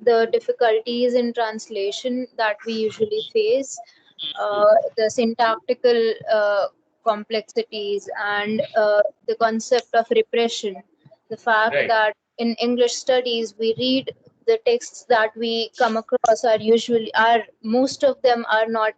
the difficulties in translation that we usually face, the syntactical complexities, and the concept of repression. The fact Right. that in English studies we read the texts that we come across are most of them are not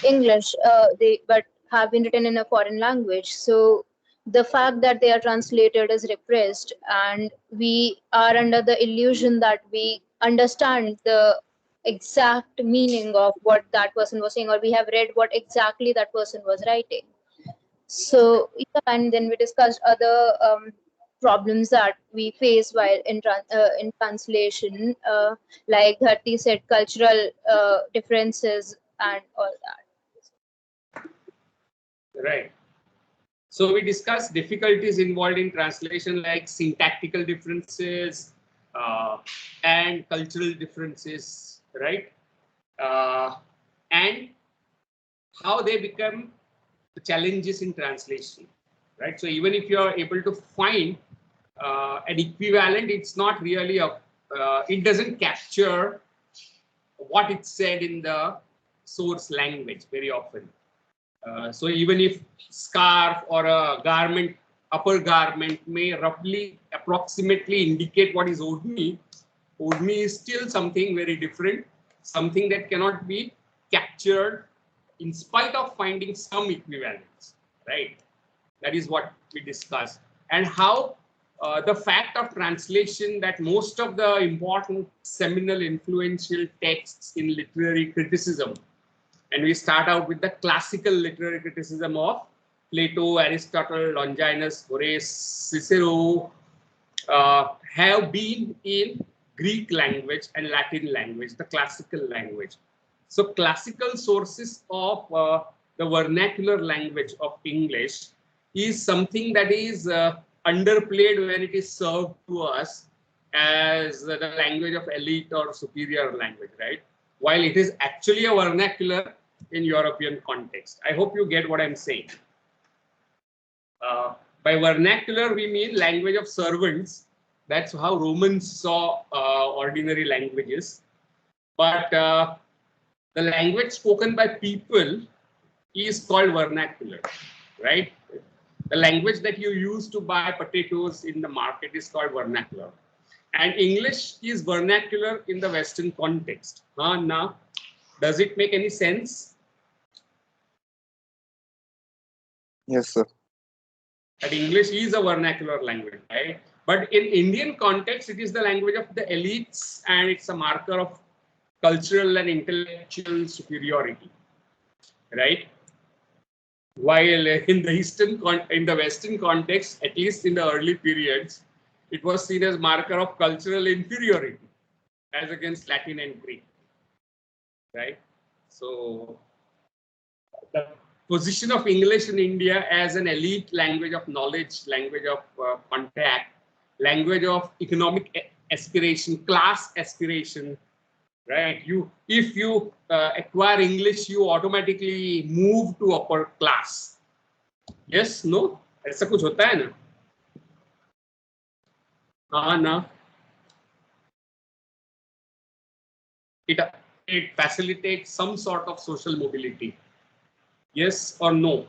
English, they but have been written in a foreign language. So the fact that they are translated is repressed, and we are under the illusion that we understand the exact meaning of what that person was saying, or we have read what exactly that person was writing. So yeah, and then we discussed other problems that we face while in translation, like Dharti said, cultural differences and all that. Right. So we discussed difficulties involved in translation, like syntactical differences and cultural differences, right? And how they become the challenges in translation, right? So even if you are able to find an equivalent, it's not really it doesn't capture what it said in the source language very often. So even if scarf or a garment, upper garment may roughly approximately indicate what is odmi, odmi is still something very different, something that cannot be captured in spite of finding some equivalence, right? That is what we discussed. And how the fact of translation, that most of the important seminal influential texts in literary criticism, and we start out with the classical literary criticism of Plato, Aristotle, Longinus, Horace, Cicero, have been in Greek language and Latin language, the classical language. So classical sources of the vernacular language of English is something that is underplayed when it is served to us as the language of elite or superior language, right? While it is actually a vernacular in European context. I hope you get what I'm saying. By vernacular, we mean language of servants. That's how Romans saw ordinary languages. But the language spoken by people is called vernacular, right? The language that you use to buy potatoes in the market is called vernacular. And English is vernacular in the Western context. Now, does it make any sense? Yes, sir. That English is a vernacular language, right? But in Indian context, it is the language of the elites, and it's a marker of cultural and intellectual superiority, right? While in the Western context, at least in the early periods, it was seen as marker of cultural inferiority as against Latin and Greek, right? So the position of English in India as an elite language of knowledge, language of contact, language of economic aspiration, class aspiration, right? If you acquire English, you automatically move to upper class. Yes, no? ऐसा कुछ होता है ना? हाँ ना? It facilitates some sort of social mobility. Yes or no?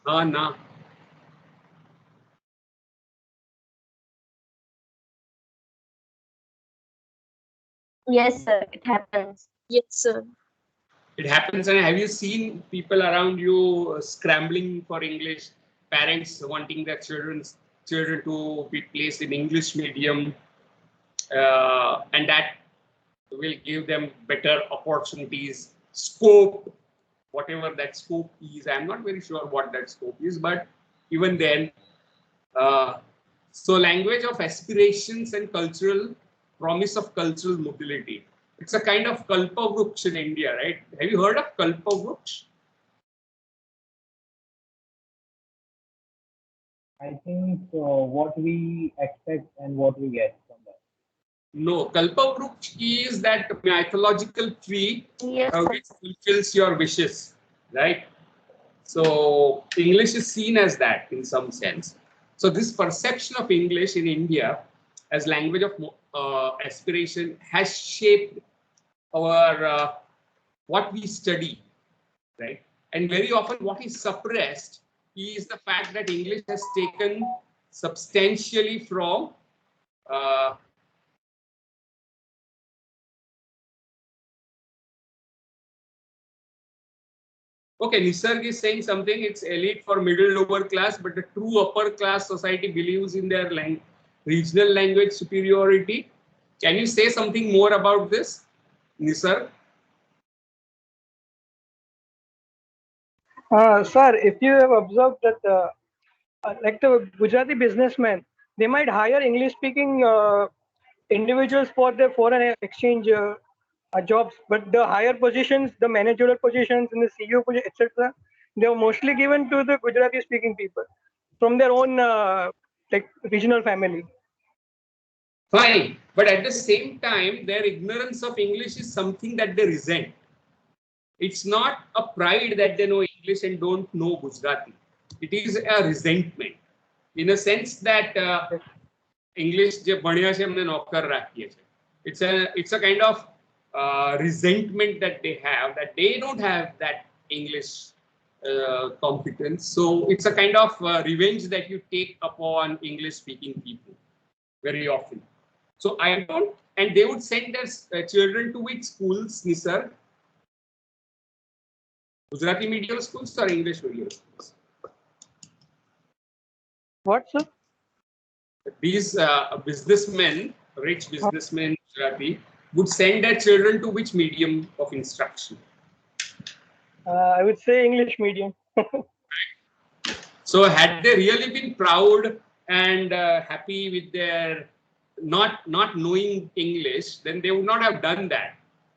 हाँ ना? Yes, sir, it happens. Yes, sir. It happens. And have you seen people around you scrambling for English, parents wanting their children to be placed in English medium, and that will give them better opportunities, scope, whatever that scope is. I'm not very sure what that scope is, but even then, so language of aspirations and cultural promise of cultural mobility. It's a kind of kalpavruksha in India, right? Have you heard of kalpavruksha? I think what we expect and what we get from that. No, kalpavruksha is that mythological tree Yes, which fulfills your wishes, right? So English is seen as that in some sense. So this perception of English in India as language of aspiration has shaped our what we study, right? And very often what is suppressed is the fact that English has taken substantially from uh, okay, Nisarg is saying something, it's elite for middle lower class, but the true upper class society believes in their regional language superiority. Can you say something more about this, Nisarg? Sir, if you have observed that, like the Gujarati businessmen, they might hire English-speaking individuals for their foreign exchange jobs, but the higher positions, the managerial positions, and the CEO position, etc., they are mostly given to the Gujarati-speaking people from their own like regional family. Fine, but at the same time, their ignorance of English is something that they resent. It's not a pride that they know English and don't know Gujarati. It is a resentment, in a sense that English જે ભણ્યા છે એમને નોકર રાખીએ છે. It's a kind of resentment that they don't have that English competence. So it's a kind of revenge that you take upon English speaking people very often. So I don't, and they would send their children to which schools, Nisar? Gujarati medium schools or English medium schools? What, sir? These businessmen, rich businessmen, Gujarati, would send their children to which medium of instruction? I would say English medium. So had they really been proud and happy with their not knowing English, then they would not have done that,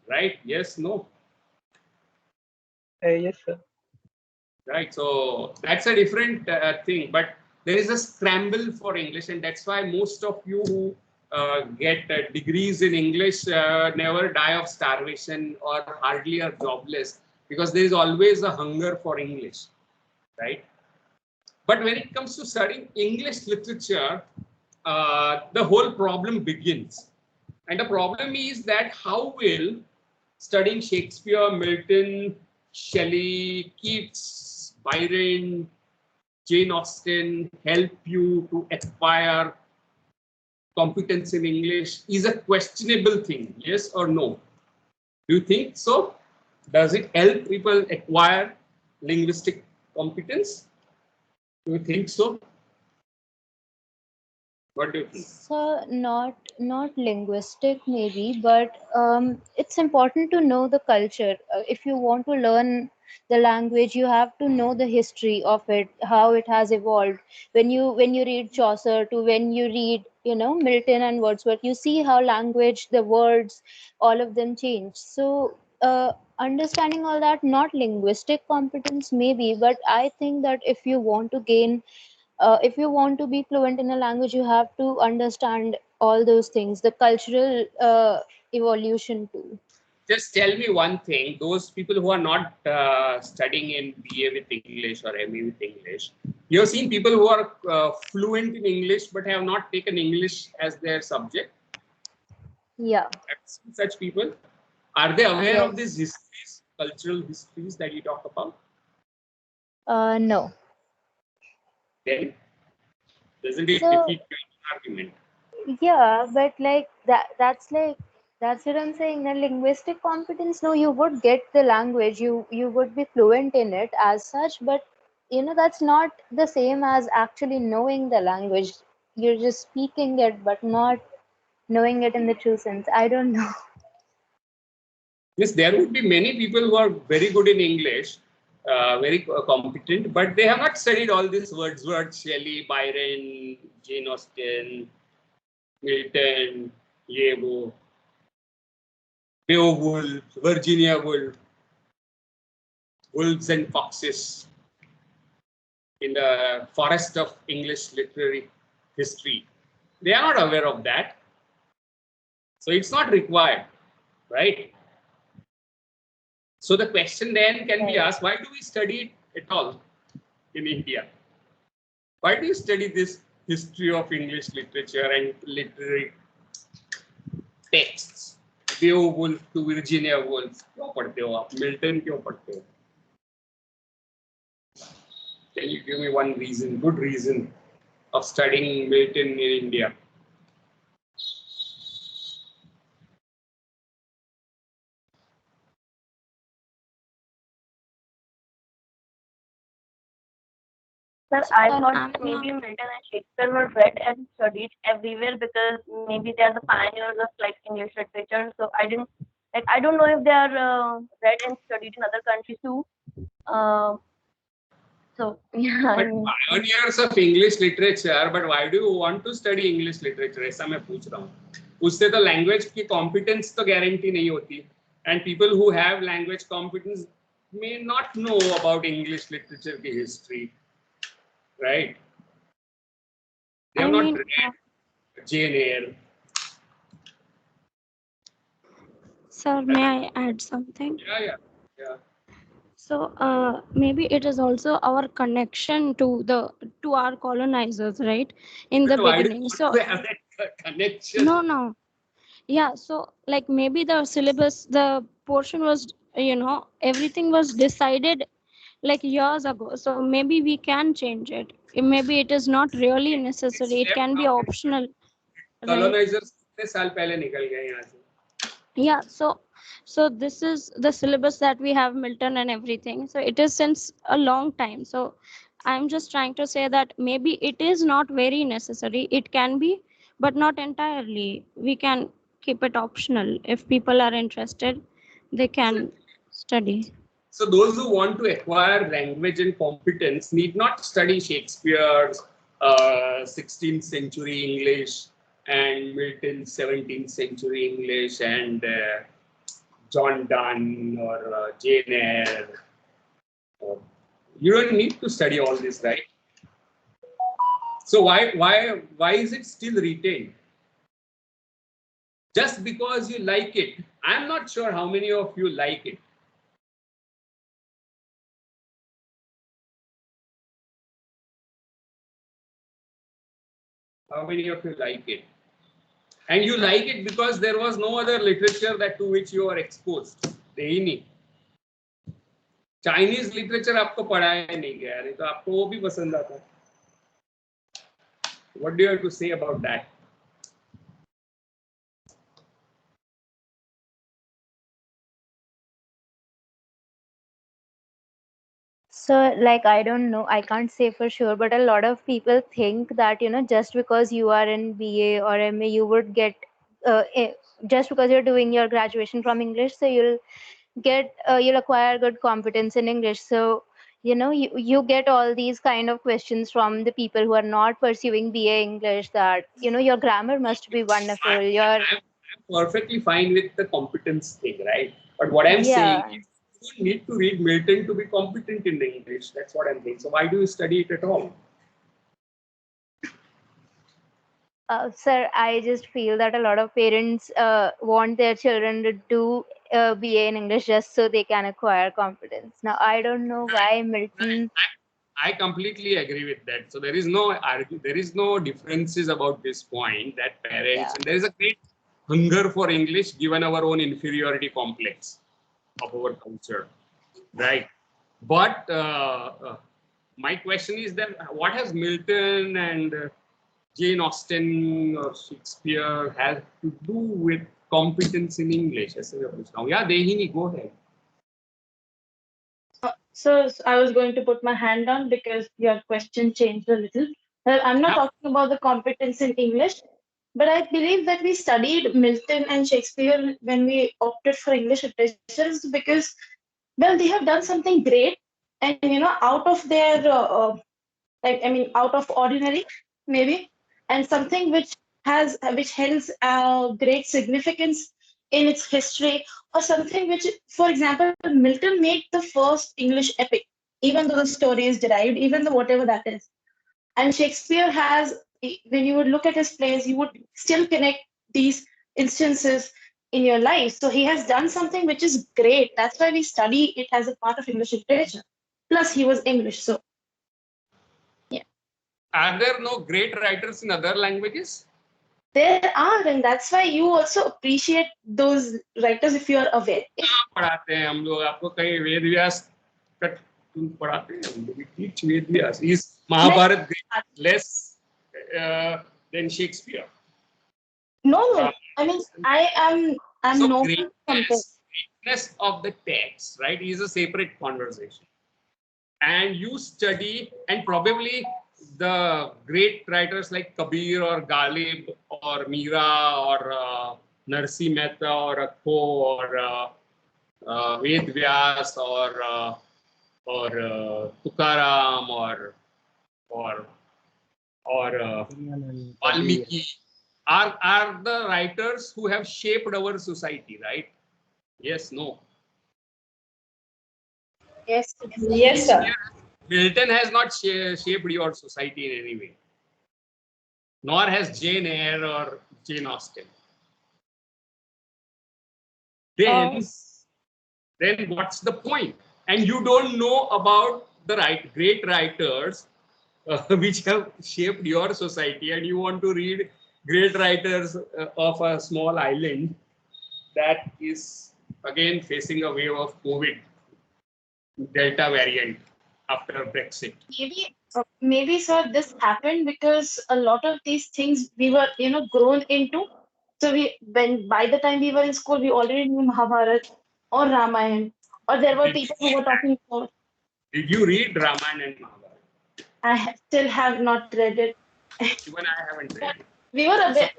right? Yes, no? Yes, sir. Right, so that's a different thing, but there is a scramble for English, and that's why most of you who get degrees in English never die of starvation or hardly are jobless, because there is always a hunger for English, right? But when it comes to studying English literature, the whole problem begins, and the problem is that how will studying Shakespeare, Milton, Shelley, Keats, Byron, Jane Austen help you to acquire competence in English is a questionable thing, yes or no? Do you think so? Does it help people acquire linguistic competence? Do you think so? What do you think? So not linguistic maybe, but it's important to know the culture. If you want to learn the language, you have to know the history of it, how it has evolved. When you read Chaucer to when you read Milton and Wordsworth, you see how language, the words, all of them change. So understanding all that, not linguistic competence maybe, but I think that if you want to gain if you want to be fluent in a language, you have to understand all those things, the cultural evolution too. Just tell me one thing, those people who are not studying in BA with English or MA with English, you have seen people who are fluent in English but have not taken English as their subject. Yeah. I've seen such people. Are they aware of Yes. these histories, cultural histories that you talk about? No. Then doesn't it So defeat your argument? yeah, but like that's what I'm saying. The linguistic competence, no, you would get the language, you would be fluent in it as such, but that's not the same as actually knowing the language. You're just speaking it, but not knowing it in the true sense. I don't know. Yes, there would be many people who are very good in English, very competent, but they have not studied all these Wordsworth, Shelley, Byron, Jane Austen, Milton, Yevo, Beowulf, Virginia Woolf, Wolves and Foxes in the forest of English literary history. They are not aware of that. So it's not required, right? So the question then can be asked, why do we study it at all in India? Why do you study this history of English literature and literary texts. Beowulf to Virginia Woolf. क्यों पढ़ते हो आप? Milton क्यों पढ़ते हो? Can you give me one reason, good reason of studying Milton in India? Sir, I Sir, thought I'm that maybe not. Milton and Shakespeare were read and studied everywhere because maybe they are the pioneers of like English literature. So I don't know if they are read and studied in other countries too. Uh, so yeah, I But mean, pioneers of English literature, but why do you want to study English literature? ऐसा मैं पूछ रहा हूँ. उससे तो language की competence तो guarantee नहीं होती. And people who have language competence may not know about English literature की history, right? They I have not mean, read Jane Eyre. sir, may I add something? Yeah. So, maybe it is also our connection to our colonizers, right? In the But why do you beginning. want So, to have that connection? no. Yeah, so like maybe the syllabus, the portion was, everything was decided like years ago. So maybe we can change it. Maybe it is not really necessary. It's It left can be out. optional, right? Colonizers कितने साल पहले निकल गए यहाँ से? Yeah, so this is the syllabus that we have Milton and everything. So it is since a long time. So I'm just trying to say that maybe it is not very necessary. It can be, but not entirely. We can keep it optional. If people are interested, they can study. So those who want to acquire language and competence need not study Shakespeare's 16th century English and Milton's 17th century English and John Donne or Jane Eyre. You don't need to study all this, right? So why is it still retained? Just because you like it. I'm not sure how many of you like it. How many of you like it? And you like it because there was no other literature that to which you are exposed. यही नहीं. Chinese literature आपको पढ़ाया नहीं गया है, तो आपको वो भी पसंद आता है. What do you have to say about that? So, like, I don't know, I can't say for sure, but a lot of people think that, just because you are in BA or MA, you would get, just because you're doing your graduation from English, so you'll acquire good competence in English. So, you get all these kind of questions from the people who are not pursuing BA English that, your grammar must be wonderful. I'm perfectly fine with the competence thing, right? But what I'm saying Yeah. is you don't need to read Milton to be competent in English. That's what I'm saying. So why do you study it at all? Sir, I just feel that a lot of parents want their children to do BA in English just so they can acquire confidence. Now, I don't know why Milton. I completely agree with that. So there is no differences about this point that parents, Yeah. and there is a great hunger for English given our own inferiority complex of our culture, right? But my question is that what has Milton and Jane Austen or Shakespeare have to do with competence in English? Yeah, Dehini, go ahead. So I was going to put my hand down because your question changed a little. Well, I'm not Yeah. talking about the competence in English, but I believe that we studied Milton and Shakespeare when we opted for English literature is because, well, they have done something great, and out of their, out of ordinary, maybe, and something which holds great significance in its history, or something which, for example, Milton made the first English epic, even though the story is derived, even though whatever that is. And Shakespeare has, when you would look at his plays, you would still connect these instances in your life. So he has done something which is great. That's why we study it as a part of English literature. Plus, he was English, so yeah. Are there no great writers in other languages? There are, and that's why you also appreciate those writers if you are aware. कहाँ पढ़ाते हैं हम लोग? आपको कहीं वेद व्यास पढ़ाते हैं हम लोग? We teach Ved Vyas. Is Mahabharat less than Shakespeare? No, I mean I'm So no greatness of the text, right, is a separate conversation. And you study, and probably the great writers like Kabir or Ghalib or Meera or Narsi Mehta or Akho or Ved Vyas or Tukaram or Valmiki are the writers who have shaped our society, right? Yes, no. Yes. Yes, sir. Milton has not shaped your society in any way, nor has Jane Eyre or Jane Austen. Then what's the point? And you don't know about the great writers which have shaped your society, and you want to read great writers of a small island that is again facing a wave of COVID Delta variant after Brexit. Maybe sir, this happened because a lot of these things we were grown into. So by the time we were in school, we already knew Mahabharat or Ramayana, or there were people who were talking about. Did you read Ramayana and Mahabharata? I still have not read it. Even I haven't read it. We were a bit.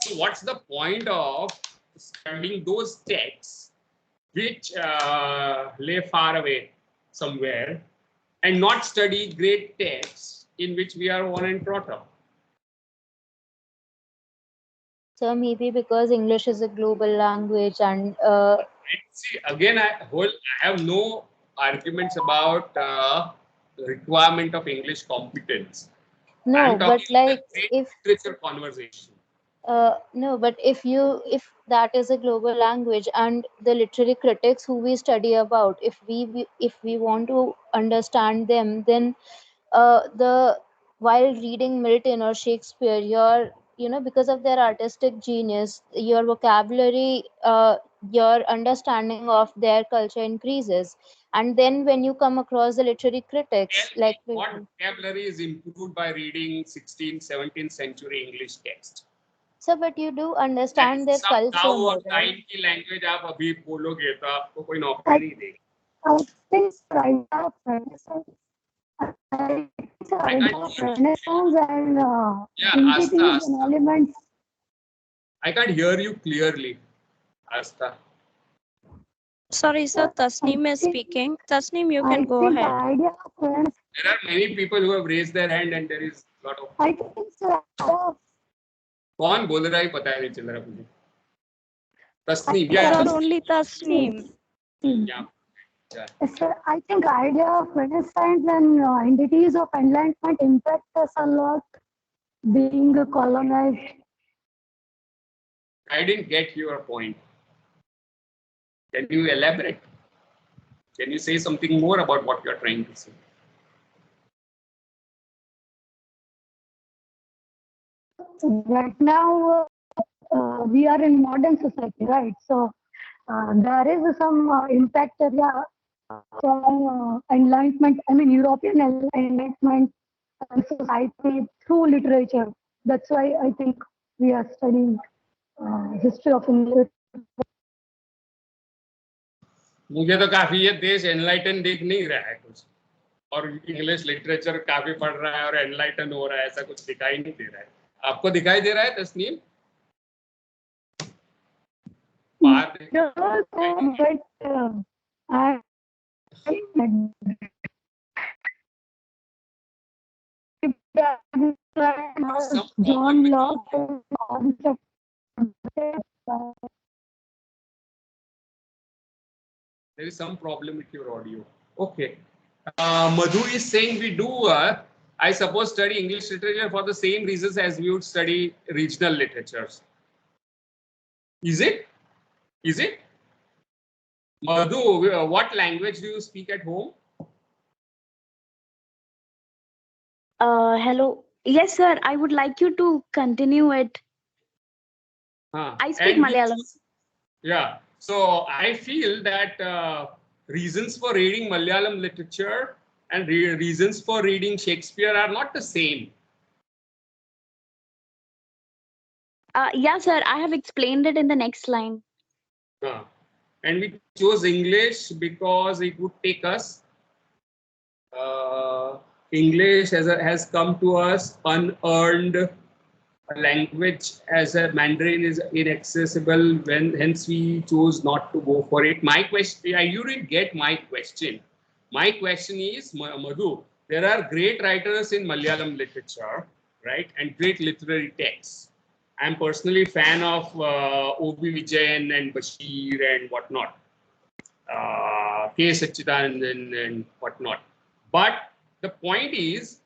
So what's the point of studying those texts which lay far away somewhere, and not study great texts in which we are born and brought up? So maybe because English is a global language and See, again, I have no arguments about the requirement of English competence. no, but like if literature conversation. no, but if that is a global language and the literary critics who we study about, if we want to understand them, then while reading Milton or Shakespeare, because of their artistic genius, your vocabulary, your understanding of their culture increases. And then when you come across the literary critics, like what vocabulary is improved by reading 16th, 17th century English text? So, but you do understand their culture now more, और right? Time की language आप अभी बोलोगे तो आपको कोई नौकरी नहीं देगी. I think Renaissance and entities and elements. I can't hear you clearly, Asta. Sorry, sir. Tasneem is speaking. Tasneem, you can go think ahead. The idea of There are many people who have raised their hand, and there is a lot of. I think so. कौन बोल रहा है पता नहीं चल रहा मुझे. Tasneem, There yeah. are only Tasneem. Yeah. Sir, I think idea of Renaissance and entities of enlightenment impact us a lot, being colonized. I didn't get your point. Can you elaborate? Can you say something more about what you're trying to say? Right now, we are in modern society, right? So there is some impact area from enlightenment. I mean, European enlightenment and society through literature. That's why I think we are studying history of English. मुझे तो काफी ये देश enlighten दिख नहीं रहा है कुछ, और इंग्लिश लिटरेचर काफी पढ़ रहा है और एनलाइटन हो रहा है, ऐसा कुछ दिखाई नहीं दे रहा है. आपको दिखाई दे रहा है Tasneem? John Locke. There is some problem with your audio. Okay. Madhu is saying we do, I suppose, study English literature for the same reasons as we would study regional literatures. Is it? Is it? Madhu, what language do you speak at home? Hello. Yes, sir. I would like you to continue it. I speak And Malayalam. yeah, so I feel that reasons for reading Malayalam literature and reasons for reading Shakespeare are not the same. Yeah, sir. I have explained it in the next line. And we chose English because it would take us. English has come to us unearned. A language as a Mandarin is inaccessible. Hence we chose not to go for it. My question, you didn't get my question. My question is, Madhu, there are great writers in Malayalam literature, right, and great literary texts. I'm personally a fan of O.B. Vijayan and Bashir and whatnot, K. Sachidanand and whatnot. But the point is,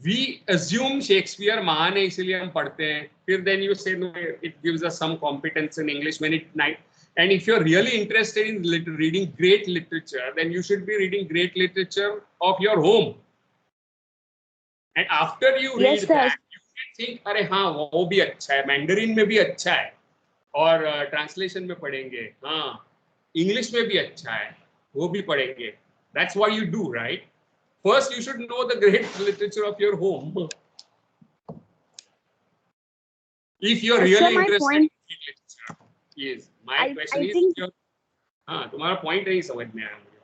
we assume Shakespeare महान है इसलिए हम पढ़ते हैं. फिर then you say no, it gives us some competence in English when it night. And if you're really interested in reading great literature, then you should be reading great literature of your home. And after you read that, you can think, अरे हाँ वो भी अच्छा है, Mandarin में भी अच्छा है, और ट्रांसलेशन में पढ़ेंगे, हाँ इंग्लिश में भी अच्छा है, वो भी पढ़ेंगे. That's what you do, right? First, you should know the great literature of your home. If you're really interested in literature, yes. My question is, तुम्हारा point नहीं समझ में आया मुझे.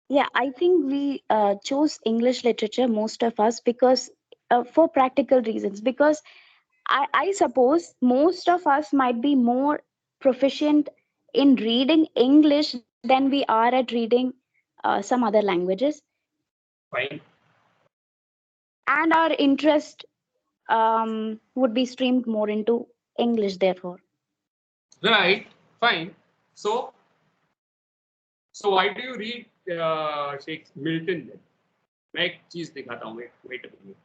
Yeah, I think we chose English literature, most of us, because for practical reasons. Because I suppose most of us might be more proficient in reading English than we are at reading some other languages. Fine. And our interest would be streamed more into English, therefore. Right. Fine. So why do you read Shakespeare, Milton then? मैं एक चीज दिखाता हूँ. Wait a minute.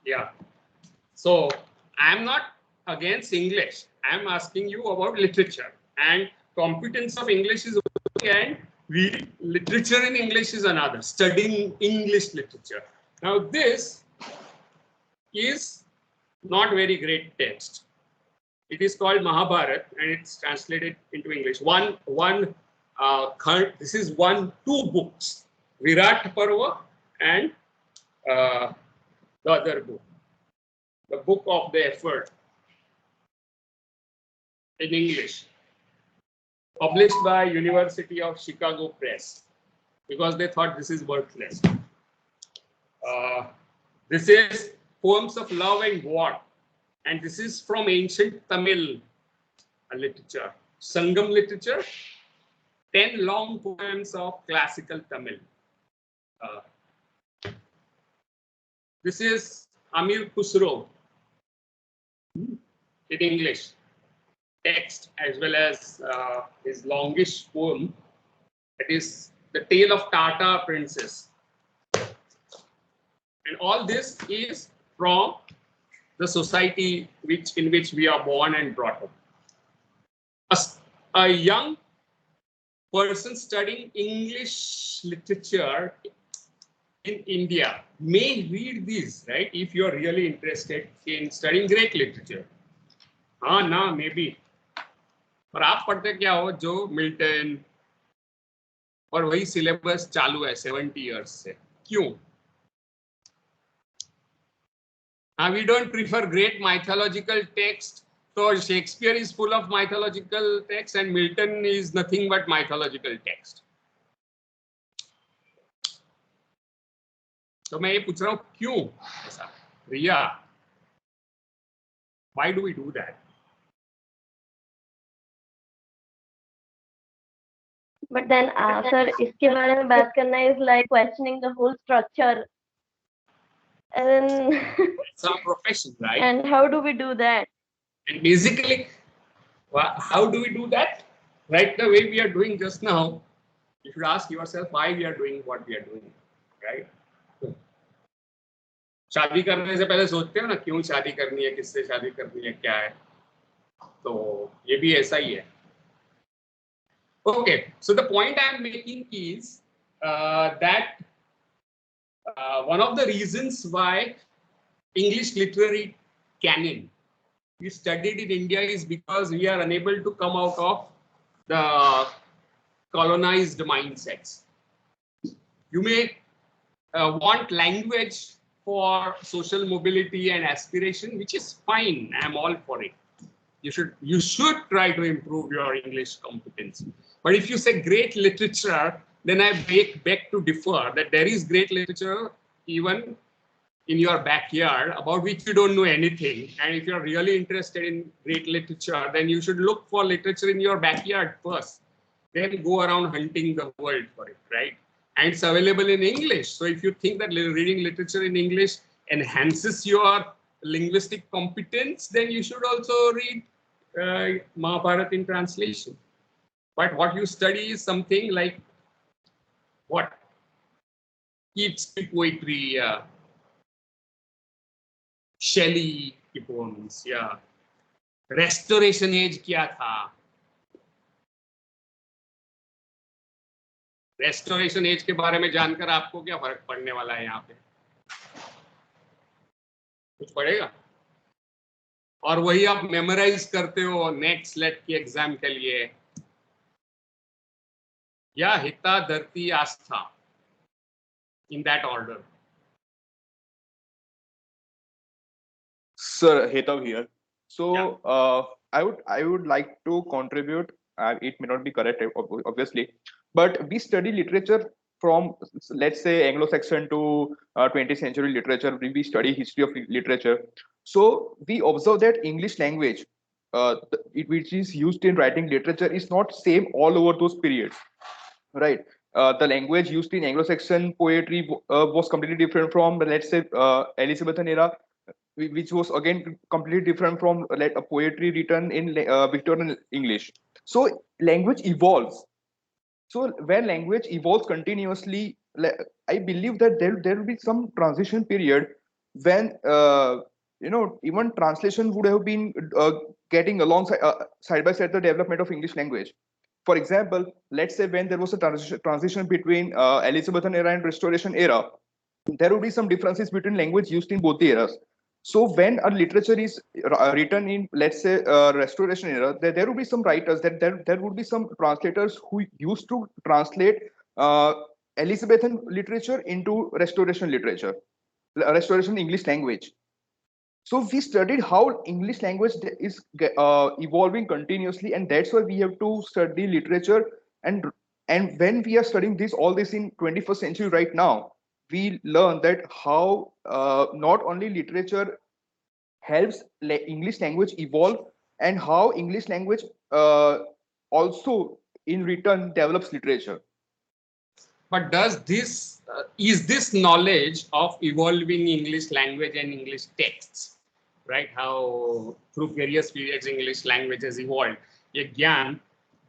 Yeah. So I'm not against English. I'm asking you about literature. And competence of English is one, and reading literature in English is another. Studying English literature. Now this is not very great text. It is called Mahabharat and it's translated into English. This is two books, Virat Parva and the other book, the book of the effort in English, published by University of Chicago Press, because they thought this is worthless. This is Poems of Love and War, and this is from ancient Tamil literature, Sangam literature, 10 long poems of classical Tamil. This is Amir Khusro in English text, as well as his longish poem, that is The Tale of Tata Princess. And all this is from the society in which we are born and brought up. A young person studying English literature in India may read these, right? If you are really interested in studying great literature. Maybe. और आप पढ़ते क्या हो, जो Milton और वही syllabus चालू है 70 years से. क्यों? We don't prefer great mythological text. So Shakespeare is full of mythological text and Milton is nothing but mythological text. तो मैं ये पूछ रहा हूँ क्यों ऐसा? रिया, why do we do that? But then, sir, इसके बारे में बात करना is like questioning the whole structure. And then, It's our profession, right? and how do we do that? And basically, how do we do that? Right, the way we are doing just now, you should ask yourself why we are doing what we are doing, right? शादी करने से पहले सोचते हो ना क्यों शादी करनी है, किससे शादी करनी है, क्या है, तो ये भी ऐसा ही है. Okay, so the point I am making is that one of the reasons why English literary canon we studied in India is because we are unable to come out of the colonized mindsets. You may want language for social mobility and aspiration, which is fine. I'm all for it. You should try to improve your English competence. But if you say great literature, then I beg to differ that there is great literature even in your backyard about which you don't know anything. And if you're really interested in great literature, then you should look for literature in your backyard first. Then go around hunting the world for it, right? And it's available in English. So if you think that reading literature in English enhances your linguistic competence, then you should also read Mahabharata in translation. But what you study is something like what? Keats poetry, Shelley की poems, या restoration age क्या था? Restoration age के बारे में जानकर आपको क्या फर्क पड़ने वाला है? यहाँ पे कुछ पड़ेगा? और वही आप मेमोराइज करते हो नेट स्लेट की एग्जाम के लिए, या Hita Dharti Aastha, in that order. Sir, Hetav here. So I would like to contribute. It may not be correct, obviously, but we study literature from, let's say, Anglo-Saxon to 20th century literature. We study history of literature. So we observe that English language, which is used in writing literature, is not same all over those periods, right? The language used in Anglo-Saxon poetry was completely different from, let's say, Elizabethan era, which was again completely different from like a poetry written in Victorian English. So language evolves. So when language evolves continuously, I believe that there will be some transition period when even translation would have been getting alongside side by side the development of English language. For example, let's say when there was a transition between Elizabethan era and Restoration era, there would be some differences between language used in both the eras. So when a literature is written in, let's say, Restoration era, there would be some writers, there would be some translators who used to translate Elizabethan literature into Restoration literature, Restoration English language. So we studied how English language is evolving continuously, and that's why we have to study literature. And when we are studying all this in 21st century right now, we learn that how not only literature helps English language evolve, and how English language also in return develops literature. But does this is this knowledge of evolving English language and English texts, right? How through various periods English language has evolved. Ye gyan,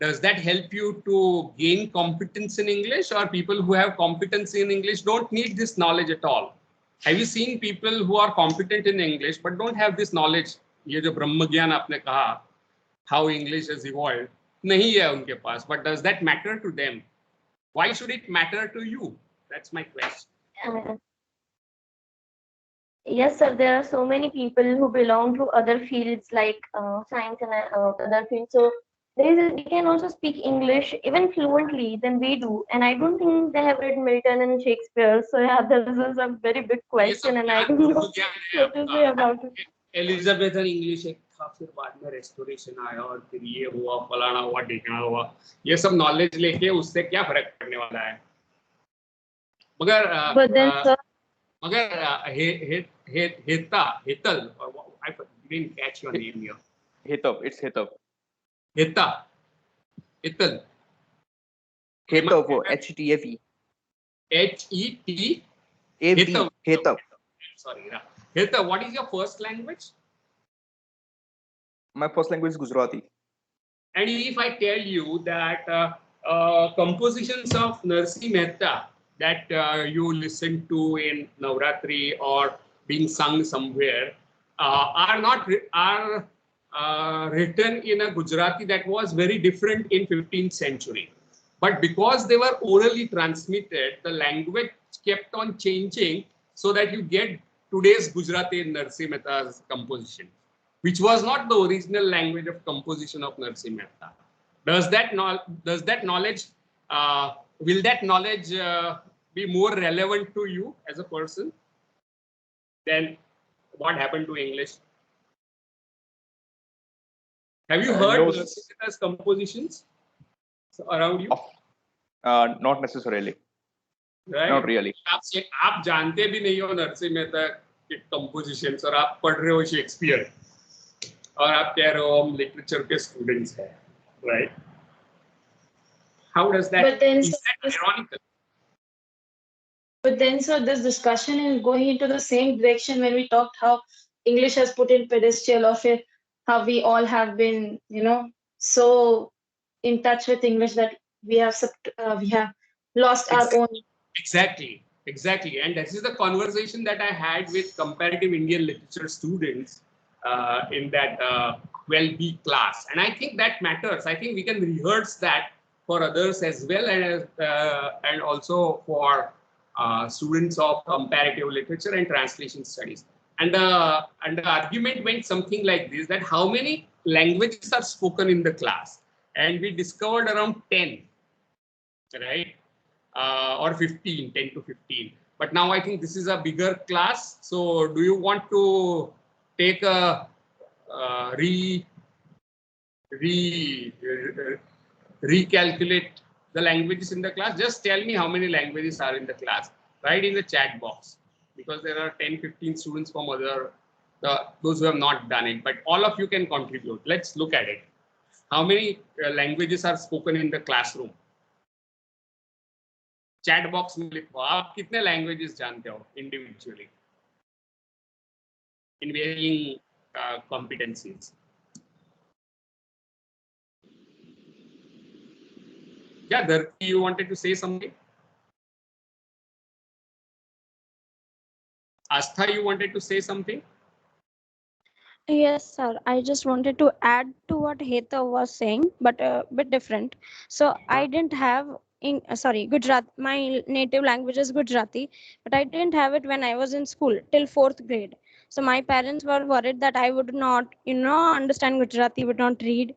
does that help you to gain competence in English, or people who have competence in English don't need this knowledge at all? Have you seen people who are competent in English but don't have this knowledge? ये जो ब्रह्म ज्ञान आपने कहा, how English has evolved, नहीं है उनके पास. But does that matter to them? Why should it matter to you? That's my question. Yes, sir. There are so many people who belong to other fields like science and other fields. So they can also speak English even fluently than we do. And I don't think they have read Milton and Shakespeare. So yeah, this is a very big question, and I don't know what to say about it. Elizabethan English एक था, फिर बाद में restoration आया, और फिर ये हुआ, फलाना हुआ, ढिकना हुआ. ये सब नॉलेज लेके उससे क्या फर्क पड़ने वाला है? मगर Hetal, I didn't catch your name here. Hetav, it's Hetav. Hital. Hetav, HTAV. HET. AV, Hetav. Sorry, Heta, what is your first language? My first language is Gujarati. And if I tell you that compositions of Narsi Mehta that you listen to in Navratri or being sung somewhere are not written in a Gujarati that was very different in 15th century. But because they were orally transmitted, the language kept on changing so that you get today's Gujarati in Narsi Mehta's composition, which was not the original language of composition of Narsi Mehta. Does that knowledge, will that knowledge be more relevant to you as a person than what happened to English? Have you heard No, Narsi Mehta's compositions around you? not necessarily. Right? Not really. आप जानते भी नहीं हो नरसिंह मेहता के compositions और आप पढ़ रहे हो शेक्सपियर और आप कह रहे हो हम लिटरेचर के स्टूडेंट्स हैं, right? How does that? But then, Is that ironical? But then, so this discussion is going into the same direction when we talked how English has put in pedestal of it, how we all have been, so in touch with English that we have lost our own. Exactly. And this is the conversation that I had with comparative Indian literature students in that 12B class. And I think that matters. I think we can rehearse that for others as well, and also for students of comparative literature and translation studies. And the argument went something like this, that how many languages are spoken in the class? And we discovered around 10, right? Or 15, 10 to 15. But now I think this is a bigger class. So do you want to take a recalculate the languages in the class? Just tell me how many languages are in the class. Write in the chat box, because there are 10, 15 students from those who have not done it. But all of you can contribute. Let's look at it. How many languages are spoken in the classroom? Chat box में लिखो आप कितने languages जानते हो individually in varying competencies. Yeah, Dharti, you wanted to say something? Astha, you wanted to say something? Yes, sir. I just wanted to add to what Heta was saying, but a bit different. So I didn't have Gujarat. My native language is Gujarati, but I didn't have it when I was in school till 4th grade. So my parents were worried that I would not, understand Gujarati, would not read.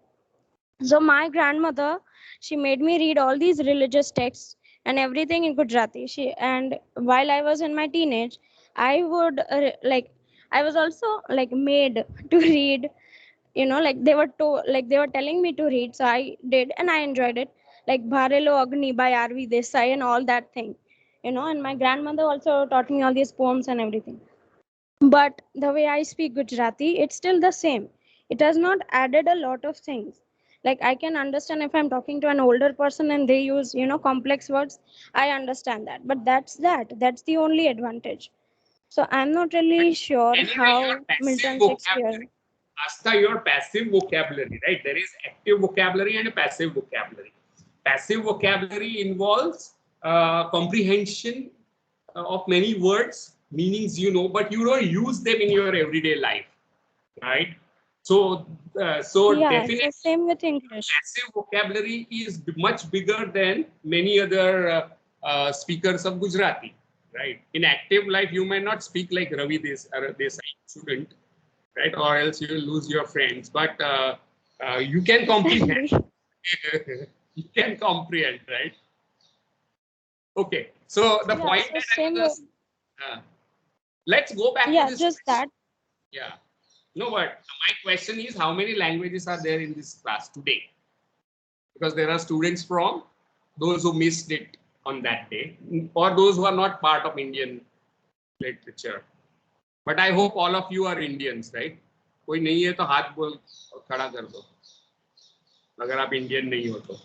So my grandmother, she made me read all these religious texts and everything in Gujarati. And while I was in my teenage, I would I was also made to read, they were telling me to read, so I did and I enjoyed it, like Bharelo Agni by R.V. Desai and all that thing, and my grandmother also taught me all these poems and everything. But the way I speak Gujarati, it's still the same. It has not added a lot of things. Like I can understand if I'm talking to an older person and they use, complex words, I understand that. But that's that. That's the only advantage. So I'm not really sure Anyway, your how passive Milton Shakespeare. vocabulary. Astha, your passive vocabulary, right? There is active vocabulary and a passive vocabulary. Passive vocabulary involves comprehension of many words, meanings but you don't use them in your everyday life, right? So Yeah, definitely, so same with English. passive vocabulary is much bigger than many other speakers of Gujarati, right? In active life, you may not speak like Ravi Desai shouldn't, right? Or else you will lose your friends. But you can comprehend. You can comprehend, right? Okay. So the point So that same I was, let's go back to this. just that. Yeah. No, but my question is, how many languages are there in this class today? Because there are students from those who missed it on that day, or those who are not part of Indian literature. But I hope all of you are Indians, right? कोई नहीं है तो हाथ बोल खड़ा कर दो अगर आप इंडियन नहीं हो तो.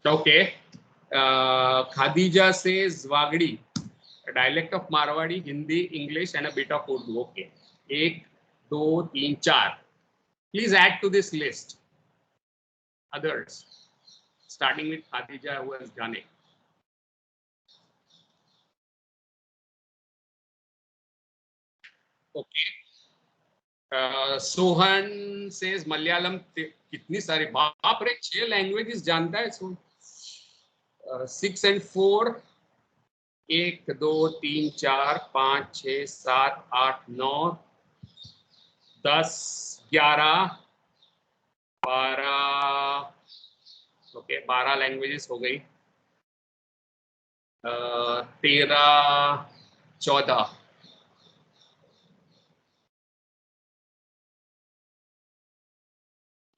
Okay. Khadija says Wagdi, a dialect of Marwadi, Hindi, English, and a bit of Urdu. Okay. Ek, do, teen, char. Please add to this list. Others, starting with Khadija, who has done it. Okay. Sohan says Malayalam. कितनी सारी बाप रे 6 languages जानता है सो 6 and 4 1 2 3 4 5 6 7 8 9 10 11 12 okay 12 languages हो गई 13 14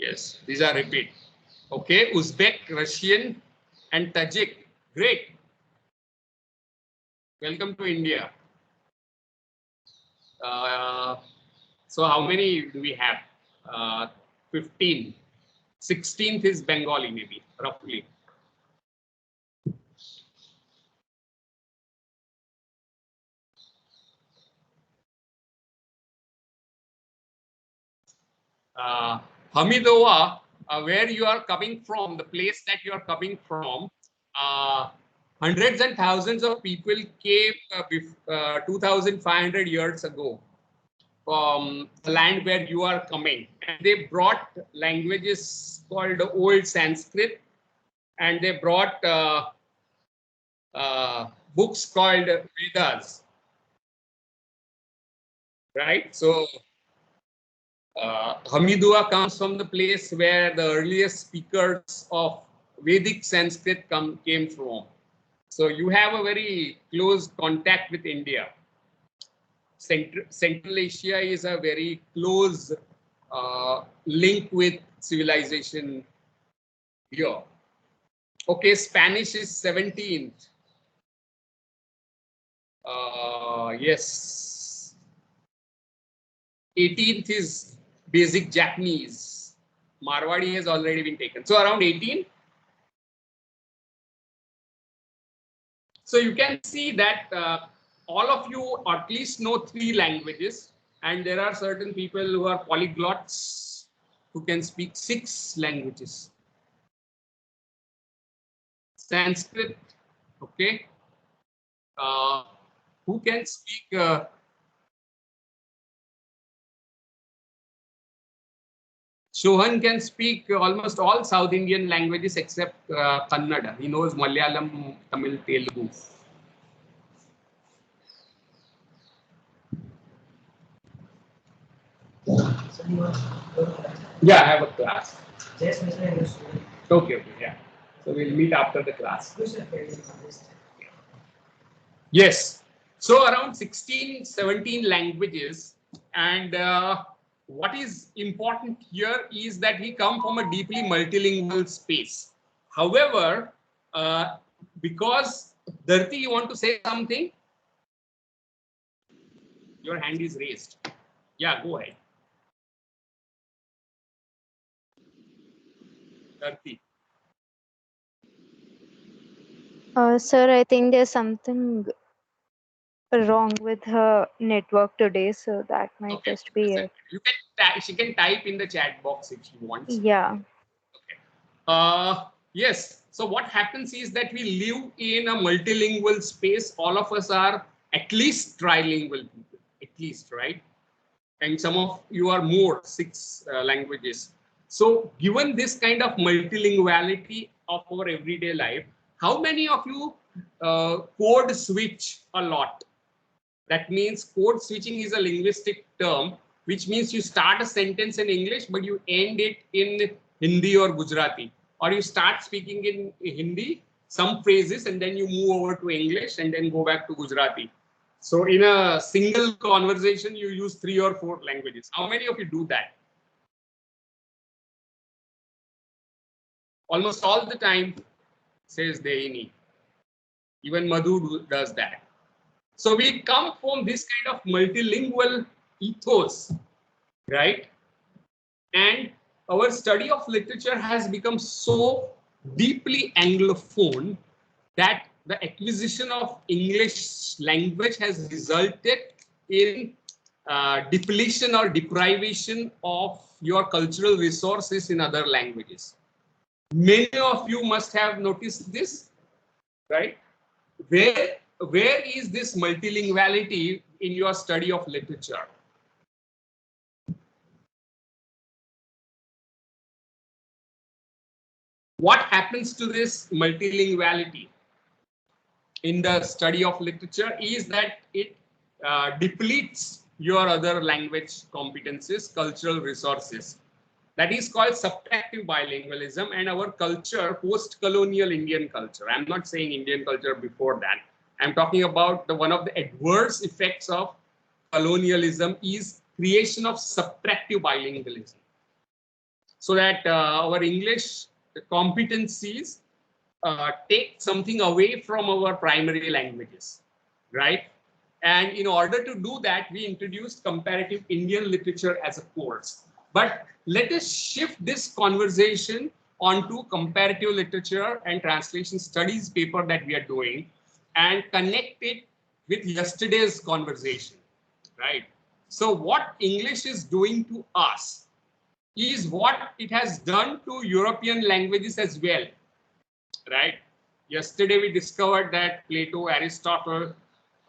yes these are repeat okay Uzbek Russian and Tajik great welcome to India so how many do we have 15 16th is Bengali maybe roughly Hamidova, where you are coming from, the place that you are coming from, hundreds and thousands of people came 2,500 years ago from the land where you are coming. And they brought languages called Old Sanskrit, and they brought books called Vedas. Right? So, Hamidua comes from the place where the earliest speakers of Vedic Sanskrit came from. So you have a very close contact with India. Central Asia is a very close link with civilization here. Okay, Spanish is 17th. Yes. 18th is basic Japanese. Marwadi has already been taken. So around 18. So you can see that all of you at least know 3 languages, and there are certain people who are polyglots who can speak 6 languages. Sanskrit, okay. Who can speak Shohan can speak almost all South Indian languages except Kannada. He knows Malayalam, Tamil, Telugu. Yeah, I have a class. Okay, yeah. So we'll meet after the class. Yes. So around 16, 17 languages, and what is important here is that we come from a deeply multilingual space. However, because Dharti, you want to say something? Your hand is raised. Yeah, go ahead. Dharti. Sir, I think there's something wrong with her network today, so that might Okay. just be it. You can she can type in the chat box if she wants. Yeah. Okay. Yes. So what happens is that we live in a multilingual space. All of us are at least trilingual people, at least, right? And some of you are more 6 languages. So given this kind of multilinguality of our everyday life, how many of you code switch a lot? That means code switching is a linguistic term, which means you start a sentence in English, but you end it in Hindi or Gujarati, or you start speaking in Hindi, some phrases, and then you move over to English and then go back to Gujarati. So in a single conversation, you use 3 or 4 languages. How many of you do that? Almost all the time, says Deini. Even Madhu does that. So we come from this kind of multilingual ethos, right? And our study of literature has become so deeply Anglophone that the acquisition of English language has resulted in depletion or deprivation of your cultural resources in other languages. Many of you must have noticed this, right? Where is this multilinguality in your study of literature? What happens to this multilinguality in the study of literature is that it depletes your other language competencies, cultural resources. That is called subtractive bilingualism, and our culture, post-colonial Indian culture. I'm not saying Indian culture before that. I'm talking about one of the adverse effects of colonialism is creation of subtractive bilingualism. So that our English competencies take something away from our primary languages, right? And in order to do that, we introduced comparative Indian literature as a course. But let us shift this conversation onto comparative literature and translation studies paper that we are doing and connect it with yesterday's conversation, right? So what English is doing to us is what it has done to European languages as well, right? Yesterday we discovered that Plato, Aristotle,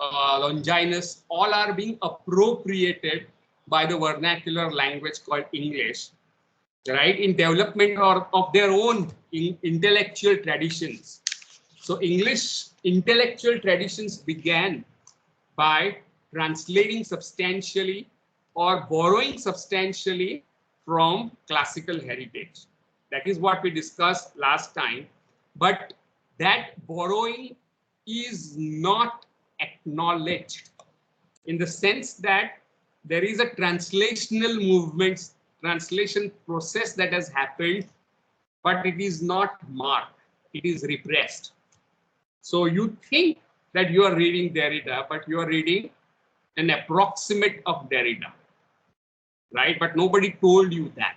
Longinus, all are being appropriated by the vernacular language called English, right? In development of their own intellectual traditions. So English intellectual traditions began by translating substantially or borrowing substantially from classical heritage. That is what we discussed last time. But that borrowing is not acknowledged in the sense that there is a translational movement, translation process that has happened, but it is not marked, it is repressed. So you think that you are reading Derrida, but you are reading an approximate of Derrida, right? But nobody told you that.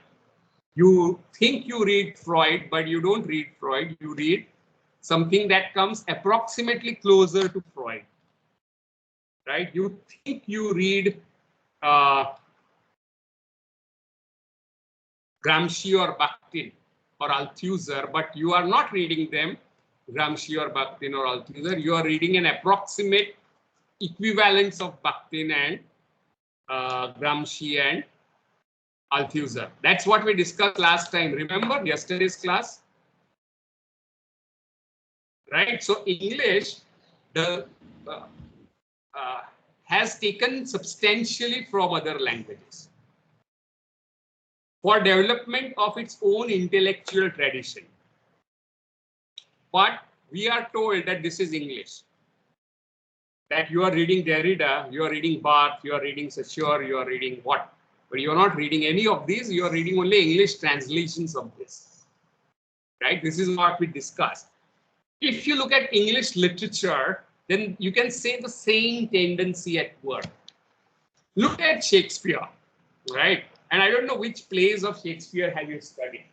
You think you read Freud, but you don't read Freud. You read something that comes approximately closer to Freud, right? You think you read Gramsci or Bakhtin or Althusser, but you are not reading them, Gramsci or Bakhtin or Althusser. You are reading an approximate equivalence of Bakhtin and Gramsci and Althusser. That's what we discussed last time. Remember yesterday's class? Right. So English has taken substantially from other languages for development of its own intellectual tradition. But we are told that this is English. That you are reading Derrida, you are reading Barthes, you are reading Saussure, you are reading what? But you are not reading any of these. You are reading only English translations of this. Right? This is what we discussed. If you look at English literature, then you can say the same tendency at work. Look at Shakespeare, right? And I don't know which plays of Shakespeare have you studied.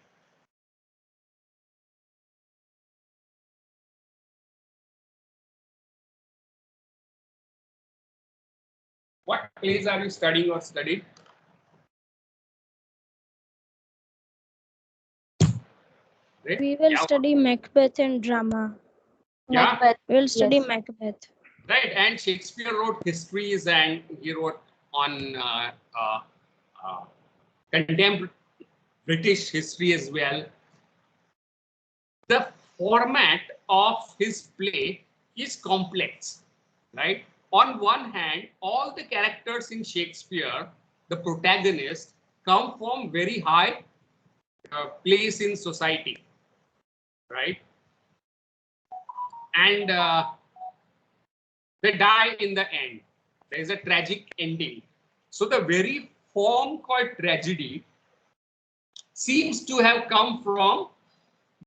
What plays are you studying or studied? Right? We will Yeah. study Macbeth and drama. Yeah. Macbeth. We will study Yes. Macbeth. Right, and Shakespeare wrote histories and he wrote on contemporary British history as well. The format of his play is complex, right? On one hand, all the characters in Shakespeare, the protagonists, come from very high place in society, right? And they die in the end. There is a tragic ending. So the very form called tragedy seems to have come from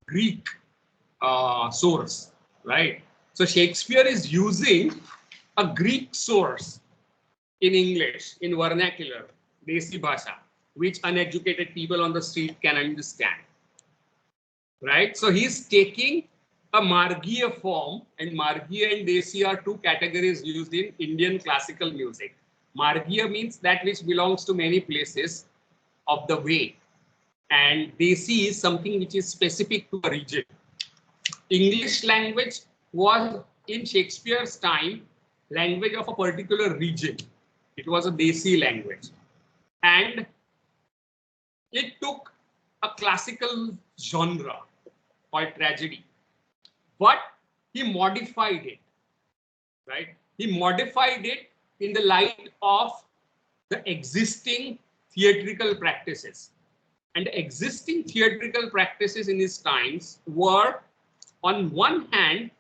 Greek source, right? So Shakespeare is using a Greek source in English, in vernacular, Desi Bhasha, which uneducated people on the street can understand, right? So he's taking a Margiya form, and Margiya and Desi are two categories used in Indian classical music. Margiya means that which belongs to many places of the way, and Desi is something which is specific to a region. English language was in Shakespeare's time language of a particular region. It was a Desi language, and it took a classical genre called tragedy, but he modified it, right? He modified it in the light of the existing theatrical practices. And the existing theatrical practices in his times were, on one hand,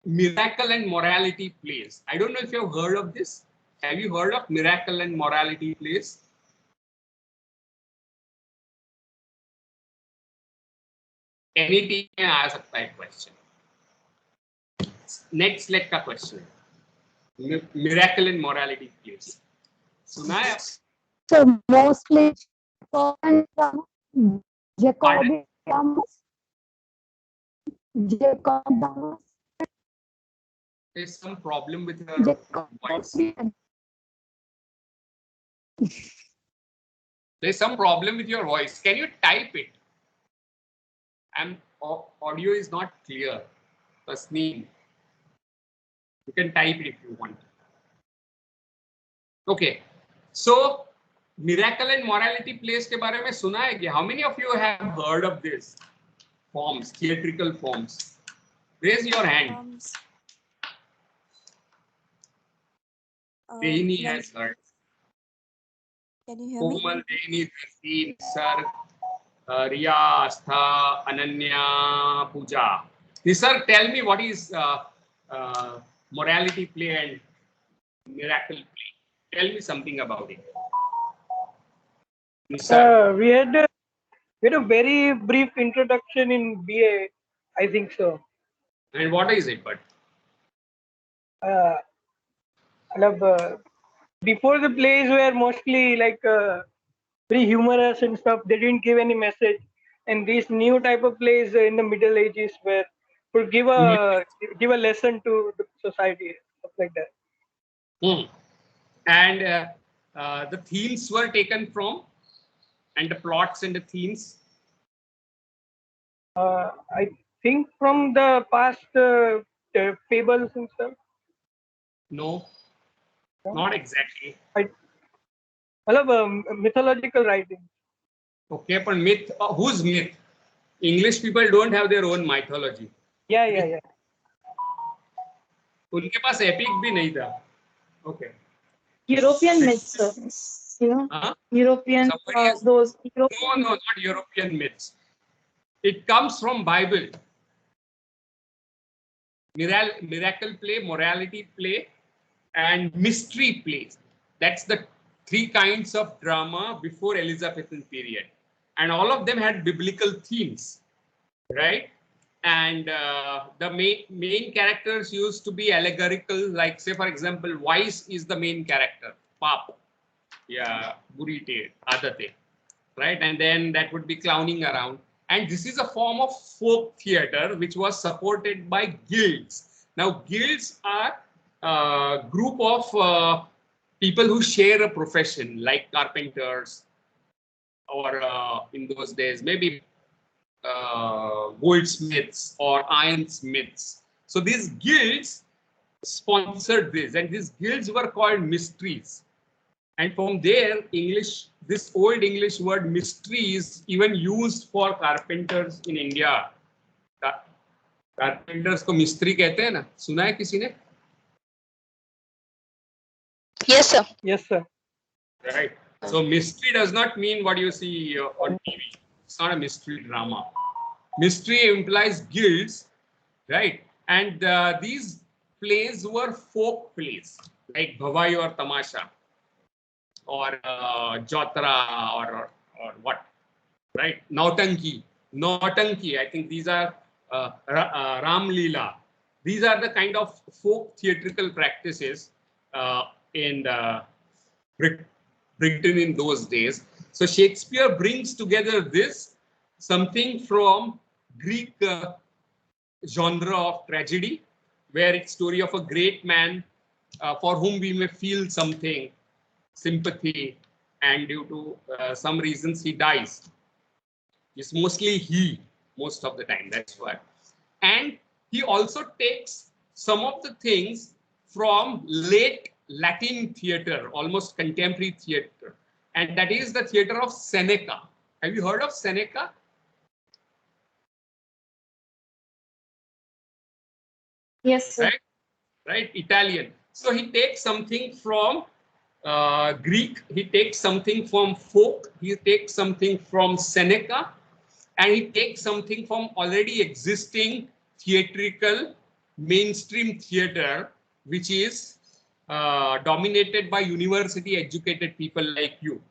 miracle and morality plays. I don't know if you've heard of this. Have you heard of miracle and morality plays? Any team may ask that question. Next leg का question है miracle and morality plays. सुना है? So mostly Jacobi There's some problem with your voice. There's some problem with your voice. Can you type it? And audio is not clear. Tasneem. You can type it if you want. Okay. So miracle and morality plays के बारे में सुना है क्या? How many of you have heard of this forms, theatrical forms? Raise your hand. Dehini has heard. Can you hear me? Komal, Dehini, Zaseen, Sir, Riya, Astha, Ananya, Pooja. Sir, tell me what is morality play and miracle play. Tell me something about it. We had a very brief introduction in BA, I think so. And what is it, but? Before the plays were mostly like very humorous and stuff. They didn't give any message. And these new type of plays in the Middle Ages were would give a lesson to the society, stuff like that. And the themes were taken from, and the plots and the themes. I think from the past fables and stuff. No, not exactly. I love mythological writing. Okay, but myth, whose myth? English people don't have their own mythology. Yeah. उनके पास epic भी नहीं था. Okay. European myths, you know, European, those European. No, not European myths. It comes from Bible. Miracle play, morality play, and mystery plays. That's the three kinds of drama before Elizabethan period. And all of them had biblical themes, right? And the main characters used to be allegorical, like say, for example, Vice is the main character, Pap, yeah, Burite, Adate, right? And then that would be clowning around. And this is a form of folk theater which was supported by guilds. Now, guilds are a group of people who share a profession, like carpenters, or in those days, maybe goldsmiths or ironsmiths. So these guilds sponsored this, and these guilds were called mysteries. And from there, this old English word mystery is even used for carpenters in India. Carpenters को मिस्त्री कहते हैं ना, सुना है किसी ने? Yes, sir. Yes, sir. Right. So mystery does not mean what you see on TV. It's not a mystery drama. Mystery implies guilds, right? And these plays were folk plays, like Bhavai or Tamasha, or Jatra, or what, right? Nautanki, I think these are Ram Leela. These are the kind of folk theatrical practices in Britain in those days. So Shakespeare brings together this, something from Greek genre of tragedy, where it's story of a great man for whom we may feel something, sympathy, and due to some reasons he dies. It's mostly he, most of the time, that's why. And he also takes some of the things from late Latin theater, almost contemporary theater, and that is the theater of Seneca. Have you heard of Seneca? Yes, sir. Right, Italian. So he takes something from Greek, he takes something from folk, he takes something from Seneca, and he takes something from already existing theatrical mainstream theater, which is dominated by university educated people like you,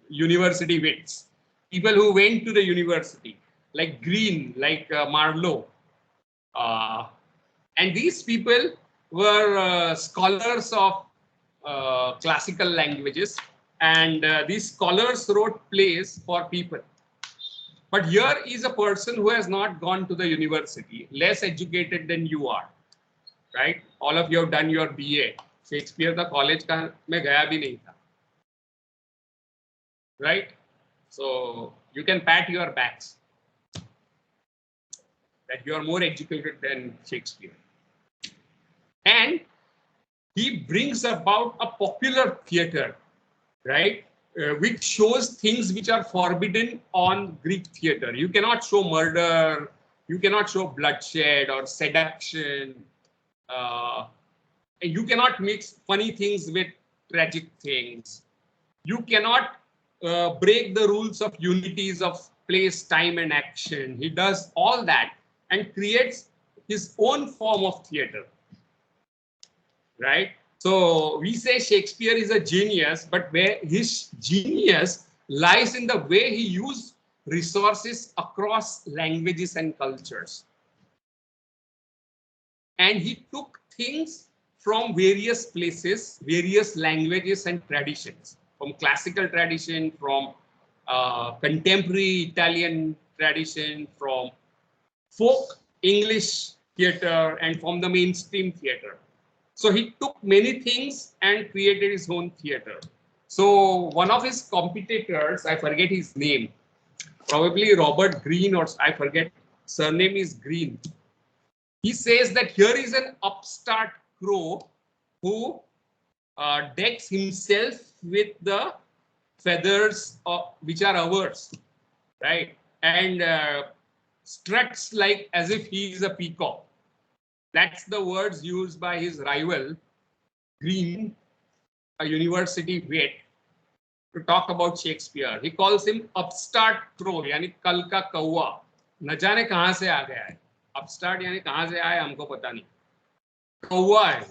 university wits, people who went to the university, like Green, like Marlowe. And these people were scholars of classical languages, and these scholars wrote plays for people. But here is a person who has not gone to the university, less educated than you are, right? All of you have done your BA. Shakespeare the college का में गया भी नहीं था, right? So you can pat your backs that you are more educated than Shakespeare. And he brings about a popular theater, right? Which shows things which are forbidden on Greek theater. You cannot show murder, you cannot show bloodshed or seduction. You cannot mix funny things with tragic things. You cannot break the rules of unities of place, time, and action. He does all that and creates his own form of theater, right? So we say Shakespeare is a genius, but where his genius lies in the way he used resources across languages and cultures. And he took things from various places, various languages and traditions, from classical tradition, from contemporary Italian tradition, from folk English theater, and from the mainstream theater. So he took many things and created his own theater. So one of his competitors, I forget his name, probably Robert Greene, or I forget, surname is Green. He says that here is an upstart crow who decks himself with the feathers which are ours, right? And struts like as if he is a peacock. That's the words used by his rival, Green, a university wit, to talk about Shakespeare. He calls him upstart crow, यानी कल का कौवा. न जाने कहां से आ गया है. Upstart यानी कहां से आया हमको पता नहीं. कौवा है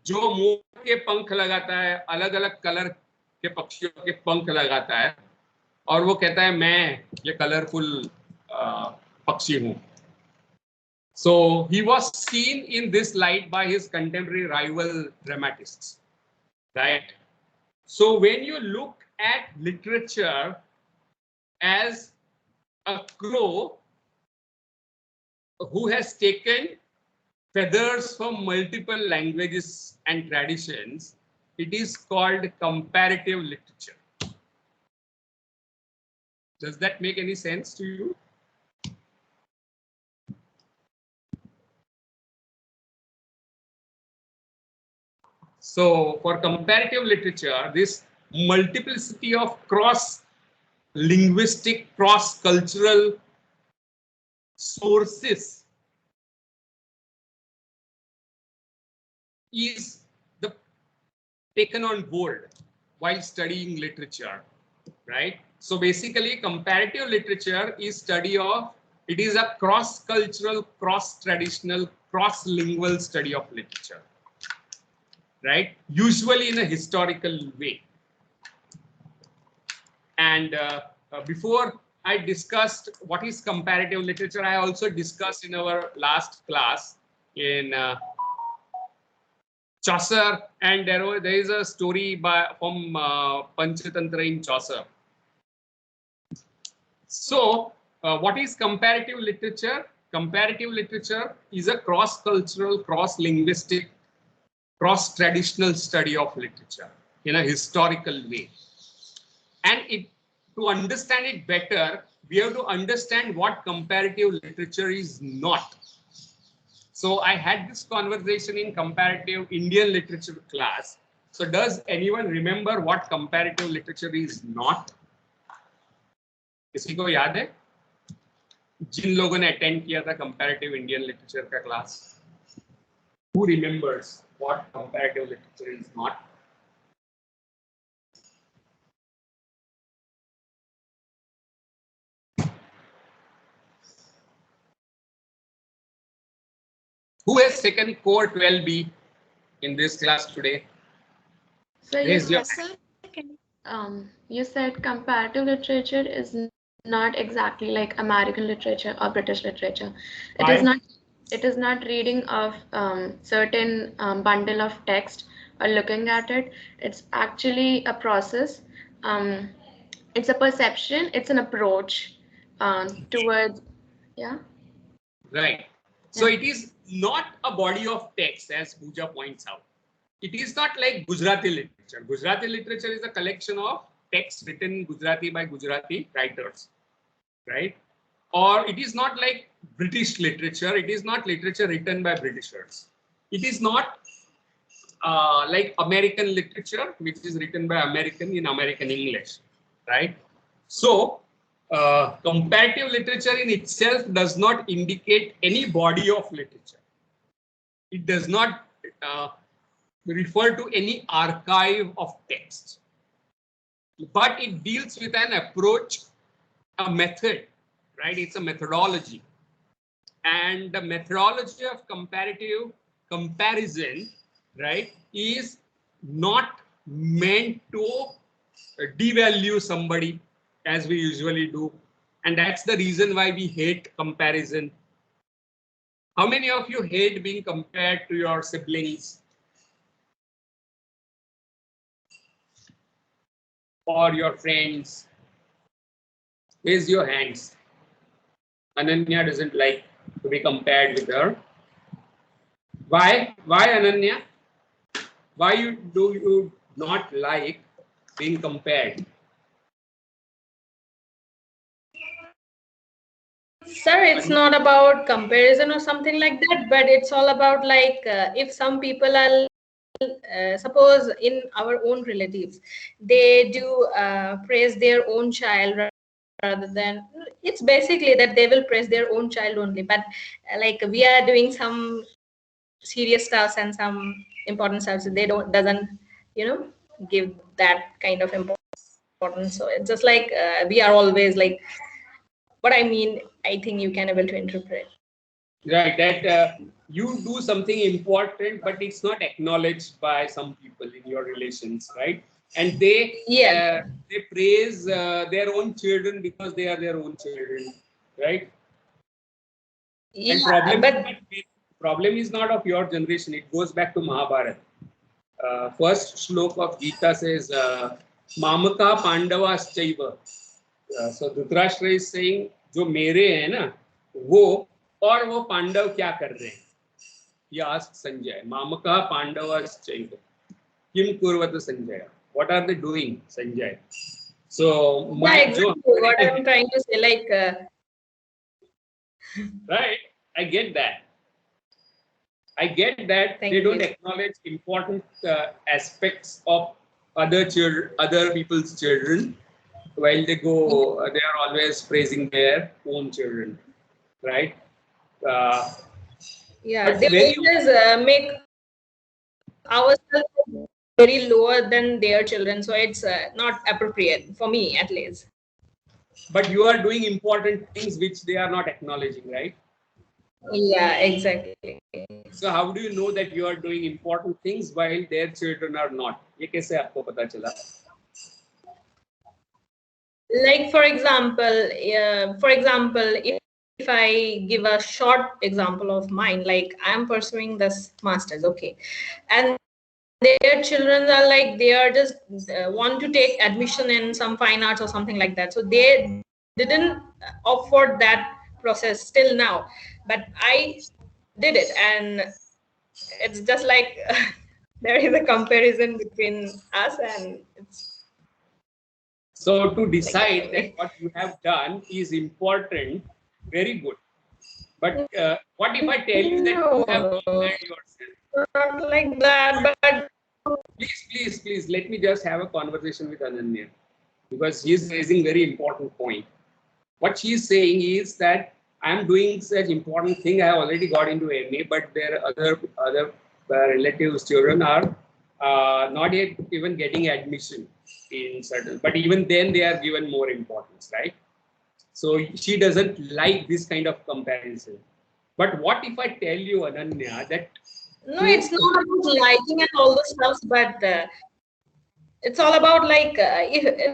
जो मोर के पंख लगाता है, अलग अलग कलर के पक्षियों के पंख लगाता है, और वो कहता है मैं ये कलरफुल पक्षी हूं. So he was seen in this light by his contemporary rival dramatists, right? So when you look at literature as a crow who has taken feathers from multiple languages and traditions, it is called comparative literature. Does that make any sense to you? So for comparative literature, this multiplicity of cross-linguistic, cross-cultural sources is taken on board while studying literature, right? So basically, comparative literature is study of, it is a cross-cultural, cross-traditional, cross-lingual study of literature, right? Usually in a historical way. And before I discussed what is comparative literature, I also discussed in our last class in Chaucer, and there is a story from Panchatantra in Chaucer. So what is comparative literature? Comparative literature is a cross-cultural, cross-linguistic, cross-traditional study of literature in a historical way. And to understand it better, we have to understand what comparative literature is not. So I had this conversation in comparative Indian literature class. So does anyone remember what comparative literature is not? किसी को याद है जिन लोगों ने attend किया था comparative Indian literature का class? Who remembers what comparative literature is not? Who has taken core 12B in this class today? So you said comparative literature is not exactly like American literature or British literature. It is not reading of certain bundle of text or looking at it. It's actually a process. It's a perception. It's an approach towards, yeah. Right. So it is not a body of text, as Pooja points out. It is not like Gujarati literature. Gujarati literature is a collection of texts written in Gujarati by Gujarati writers, right? Or it is not like British literature. It is not literature written by Britishers. It is not like American literature, which is written by American in American English, right? So comparative literature in itself does not indicate any body of literature. It does not refer to any archive of text, but it deals with an approach, a method, right? It's a methodology, and the methodology of comparative comparison, right, is not meant to devalue somebody as we usually do, and that's the reason why we hate comparison. How many of you hate being compared to your siblings or your friends? Raise your hands. Ananya doesn't like to be compared with her. Why? Why, Ananya? Why do you not like being compared? Sir, it's not about comparison or something like that, but it's all about like if some people are, suppose in our own relatives, they do praise their own child rather than, it's basically that they will praise their own child only, but like we are doing some serious stuff and some important stuff, so they doesn't, give that kind of importance. So it's just like we are always like, what I mean, I think you can able to interpret. Right, that you do something important, but it's not acknowledged by some people in your relations, right? And they praise their own children because they are their own children, right? Yeah, and problem is not of your generation. It goes back to Mahabharata. First shlok of Gita says, Mamaka Pandavas Chaiva. So Dhritarashtra is saying, जो मेरे हैं ना वो और वो पांडव क्या कर रहे हैं? He asked Sanjay, Mamaka Pandavas Chaiva. Kim kurvat Sanjay? What are they doing, Sanjay? So what I'm trying to say, like right, I get that. They don't acknowledge important aspects of other people's children, while they are always praising their own children, right? They always make ourselves very lower than their children, so it's not appropriate for me, at least. But you are doing important things which they are not acknowledging, right? Yeah, exactly. So how do you know that you are doing important things while their children are not? ये कैसे आपको पता चला? Like for example, if I give a short example of mine, like I'm pursuing this master's, okay, and their children are like, they are just want to take admission in some fine arts or something like that, so they didn't afford that process till now, but I did it, and it's just like there is a comparison between us, and it's So to like that decide that only. what you have done is important, very good. But what if I tell you that you have No, compared yourself? not like that, but Please, let me just have a conversation with Ananya, because he is raising very important point. What she is saying is that I am doing such important thing. I have already got into MA, but their other relatives, children are not yet even getting admission in certain. But even then, they are given more importance, right? So she doesn't like this kind of comparison. But what if I tell you, Ananya, that no, to it's not about liking and all those stuff, but it's all about like if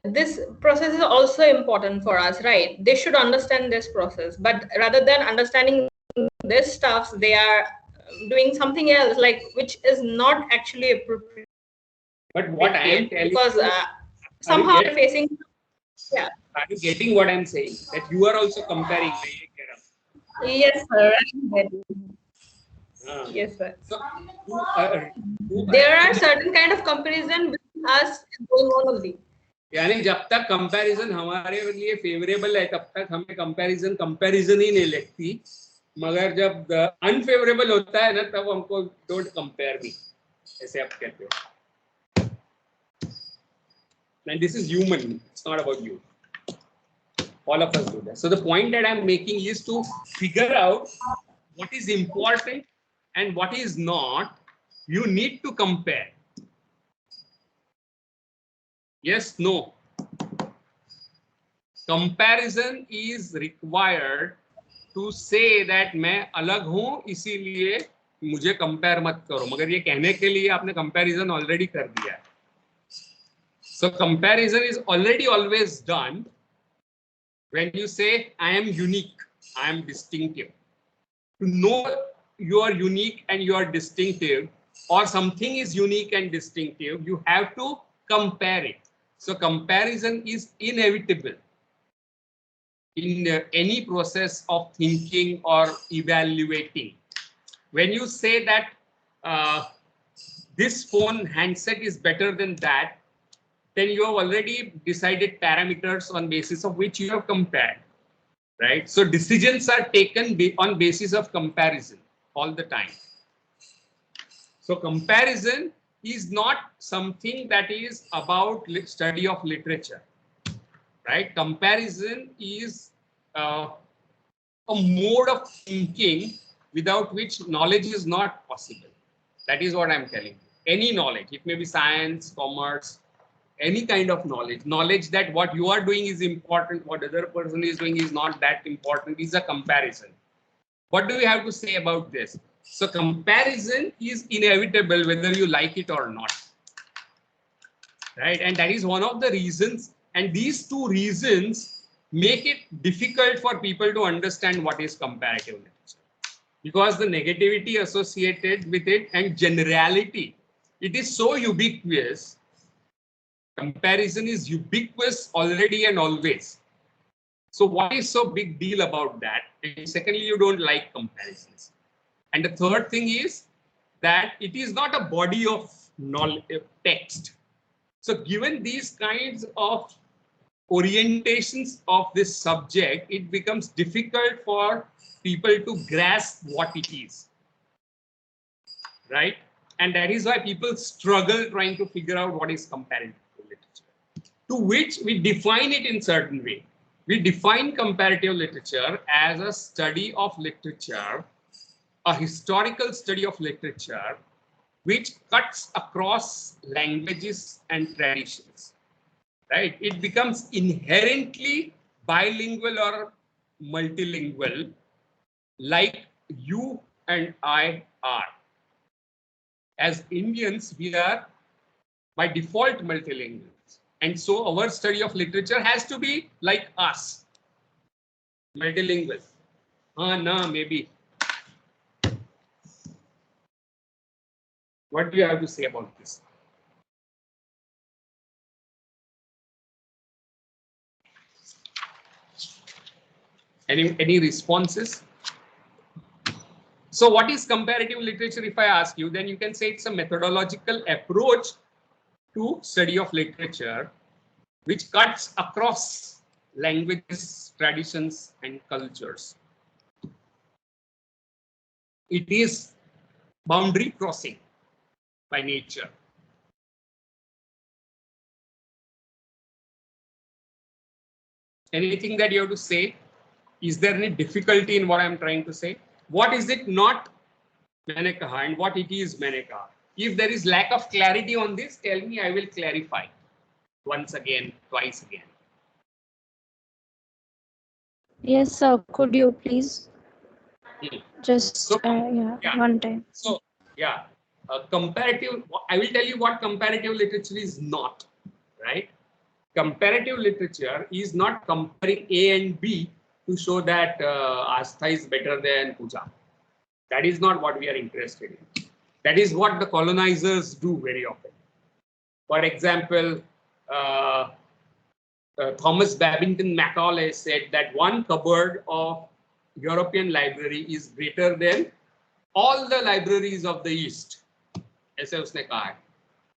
this process is also important for us, right? They should understand this process, but rather than understanding this stuff, they are doing something else, like which is not actually appropriate, but what I am telling because you, are you somehow get they're facing, yeah. are you getting what I'm saying? That you are also comparing. मैं ये कह रहा हूँ. Yes, sir. I get it. हाँ. Yes, sir. So There are certain kind of comparison between us going on only. यानी जब तक comparison हमारे लिए फेवरेबल है तब तक हमें कंपैरिजन ही नहीं लगती, मगर जब अनफेवरेबल होता है ना तब हमको डोंट कंपेयर मी ऐसे आप कहते हो. And this is human, it's not about you. All of us do that. So the point that I'm making is to figure out what is important and what is not. You need to compare. Yes, no. Comparison is required to say that मैं अलग हूं इसीलिए मुझे compare मत करो, मगर ये कहने के लिए आपने कंपैरिजन ऑलरेडी कर दिया है. So comparison is already always done when you say I am unique, I am distinctive. To know you are unique and you are distinctive, or something is unique and distinctive, you have to compare it. So comparison is inevitable in any process of thinking or evaluating. When you say that this phone handset is better than that, then you have already decided parameters on basis of which you have compared, right? So decisions are taken on basis of comparison all the time. So comparison is not something that is about study of literature, right? Comparison is a mode of thinking without which knowledge is not possible. That is what I'm telling you. Any knowledge, it may be science, commerce, any kind of knowledge that what you are doing is important, what other person is doing is not that important, is a comparison. What do we have to say about this? So comparison is inevitable whether you like it or not, right? And that is one of the reasons, and these two reasons make it difficult for people to understand what is comparative literature, because the negativity associated with it and generality, it is so ubiquitous. Comparison is ubiquitous already and always. So what is so big deal about that? And secondly, you don't like comparisons. And the third thing is that it is not a body of knowledge, text. So given these kinds of orientations of this subject, it becomes difficult for people to grasp what it is, right? And that is why people struggle trying to figure out what is comparative literature, to which we define it in certain way. We define comparative literature as a study of literature, a historical study of literature, which cuts across languages and traditions, right? It becomes inherently bilingual or multilingual, like you and I are. As Indians, we are by default multilinguals. And so our study of literature has to be like us, multilingual. No, maybe. What do you have to say about this? Any responses? So what is comparative literature? If I ask you, then you can say it's a methodological approach to study of literature which cuts across languages, traditions, and cultures. It is boundary crossing by nature. Anything that you have to say? Is there any difficulty in what I'm trying to say? What is it not मैंने कहा and what it is मैंने कहा? If there is lack of clarity on this, tell me, I will clarify once again, twice again. Yes, sir. Could you please just So, yeah. one time? So, yeah, comparative. I will tell you what comparative literature is not, right? Comparative literature is not comparing A and B to show that Astha is better than Puja. That is not what we are interested in. That is what the colonizers do very often. For example, Thomas Babington Macaulay said that one cupboard of European library is greater than all the libraries of the East. ऐसे उसने कहा है.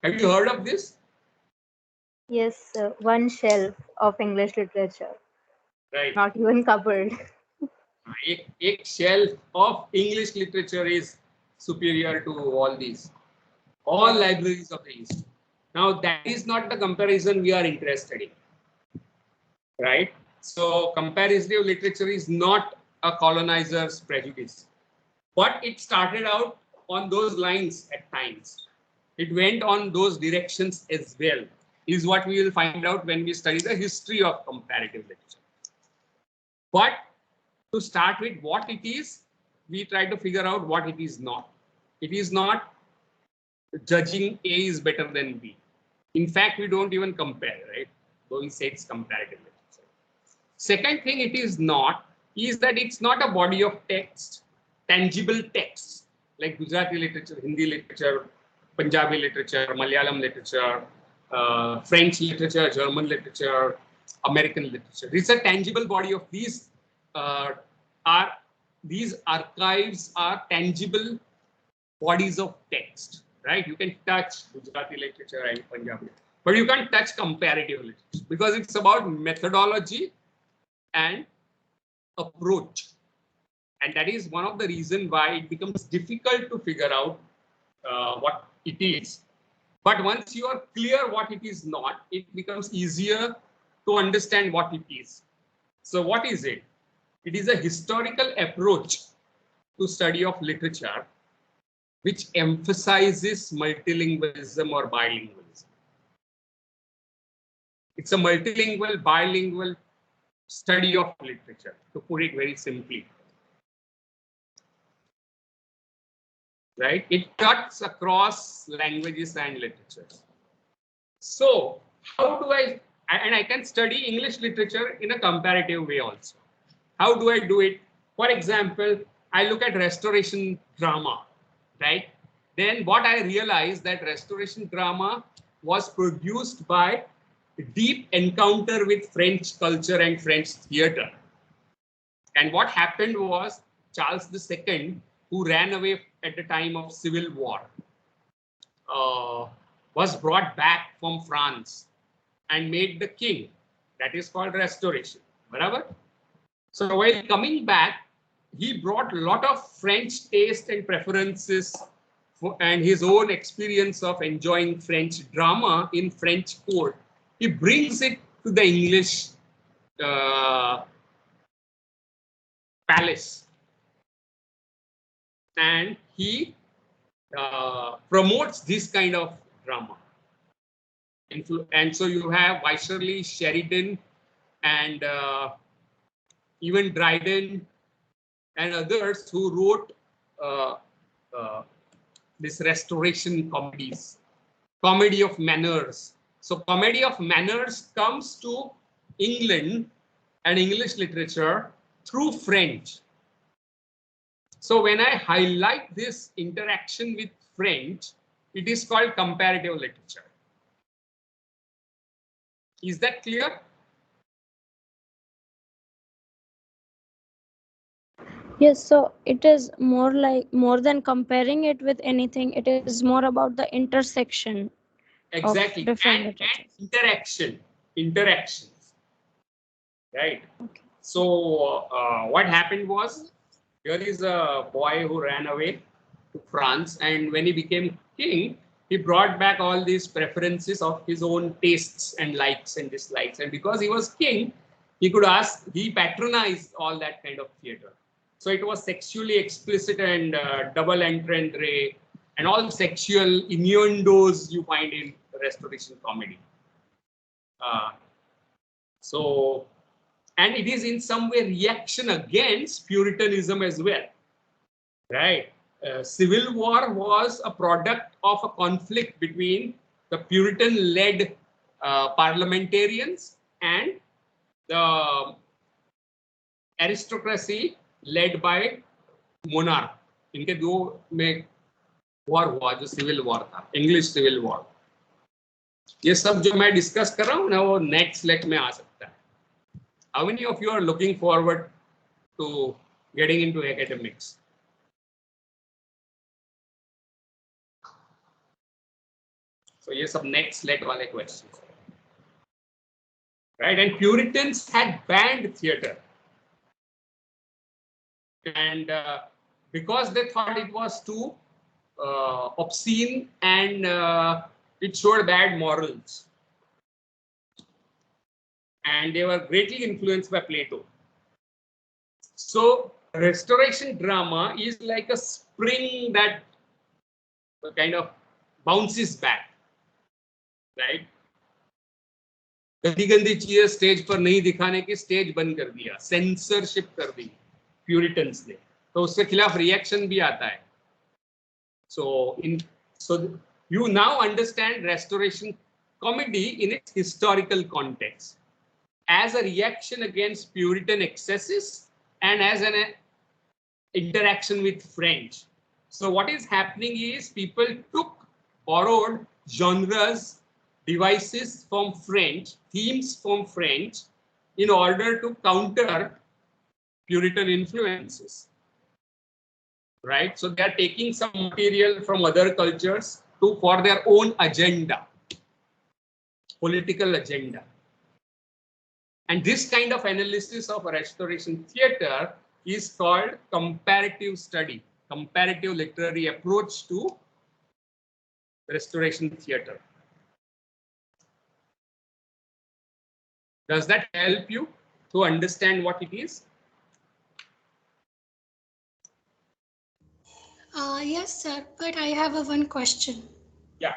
Have you heard of this? Yes, one shelf of English literature. Right. Not even cupboard. एक shelf of English literature is superior to all these. All libraries of the East. Now that is not the comparison we are interested in. Right? So comparative literature is not a colonizer's prejudice. But it started out on those lines at times. It went on those directions as well, is what we will find out when we study the history of comparative literature. But to start with what it is, we try to figure out what it is not. It is not judging A is better than B. In fact, we don't even compare, right? Though we say it's comparative literature. Second thing it is not is that it's not a body of text, tangible texts like Gujarati literature, Hindi literature, Punjabi literature, Malayalam literature, French literature, German literature, American literature. It's a tangible body of these these archives are tangible bodies of text, right? You can touch Gujarati literature and Punjabi, but you can't touch comparative literature because it's about methodology and approach. And that is one of the reasons why it becomes difficult to figure out what it is. But once you are clear what it is not, it becomes easier to understand what it is. So what is it? It is a historical approach to study of literature which emphasizes multilingualism or bilingualism. It's a multilingual, bilingual study of literature, to put it very simply. Right? It cuts across languages and literatures. So how do and I can study English literature in a comparative way also. How do I do it? For example, I look at restoration drama, right? Then what I realized that restoration drama was produced by a deep encounter with French culture and French theater. And what happened was Charles II, who ran away at the time of civil war, was brought back from France and made the king. That is called restoration. Barabar? So while coming back, he brought a lot of French taste and preferences and his own experience of enjoying French drama in French court. He brings it to the English palace. And he promotes this kind of drama. And so you have Wycherley, Sheridan, and even Dryden and others who wrote this restoration comedies, comedy of manners. So comedy of manners comes to England and English literature through French. So when I highlight this interaction with French, it is called comparative literature. Is that clear? Yes, so it is more than comparing it with anything, it is more about the intersection of Exactly, different and literatures. interactions, right? Okay. So what happened was, here is a boy who ran away to France, and when he became king, he brought back all these preferences of his own tastes and likes and dislikes. And because he was king, he patronized all that kind of theater. So it was sexually explicit and double entendre and all sexual innuendos you find in Restoration comedy. Uh, so, and it is in some way reaction against Puritanism as well, right? Civil War was a product of a conflict between the Puritan-led parliamentarians and the aristocracy led by monarch. इनके दो में war हुआ जो civil war था, English civil war. ये सब जो मैं डिस्कस कर रहा हूँ ना, वो नेक्स्ट लेट में आ सकता है. How many of you are looking forward to getting into academics? So ये सब next let वाले questions, right? And Puritans had banned theatre, and because they thought it was too obscene and it showed bad morals, and they were greatly influenced by Plato. So Restoration drama is like a spring that kind of bounces back, right? गंदी गंदी चीजें stage पर नहीं दिखाने की stage बंद कर दिया, सेंसरशिप कर दी प्यूरिटन्स ने, तो उसके खिलाफ रिएक्शन भी आता है. So you now understand Restoration comedy in its historical context as a reaction against Puritan excesses and as an interaction with French. So what is happening is people borrowed genres, devices from French, themes from French, in order to counter Puritan influences, right? So they are taking some material from other cultures for their own agenda, political agenda. And this kind of analysis of Restoration theatre is called comparative study, comparative literary approach to Restoration theatre. Does that help you to understand what it is? Yes, sir, but I have one question. Yeah.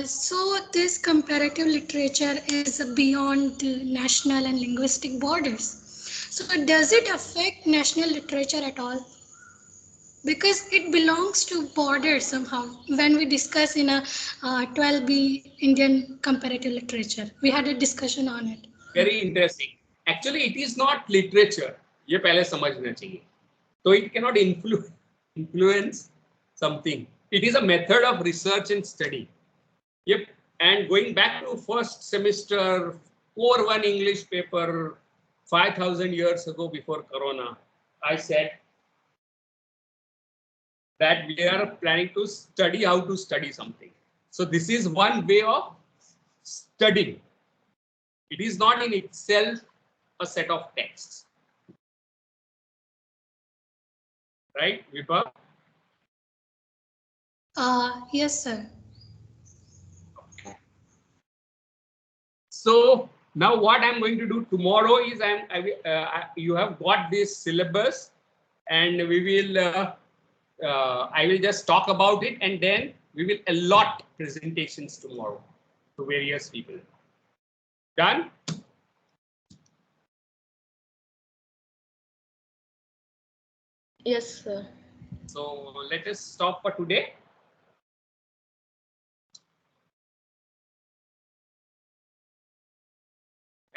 So this comparative literature is beyond the national and linguistic borders. So does it affect national literature at all? Because it belongs to borders somehow. When we discuss in a 12B Indian comparative literature, we had a discussion on it. Very interesting. Actually, it is not literature. ये पहले समझना चाहिए. So it cannot influence something. It is a method of research and study. Yep. And going back to first semester 4-1 English paper 5,000 years ago before Corona, I said that we are planning to study how to study something. So this is one way of studying. It is not in itself a set of texts. Right, Vibha? Yes, sir. So now what I'm going to do tomorrow is you have got this syllabus, and we will I will just talk about it, and then we will allot presentations tomorrow to various people. Done? Yes, sir. So let us stop for today.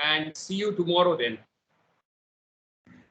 And see you tomorrow then.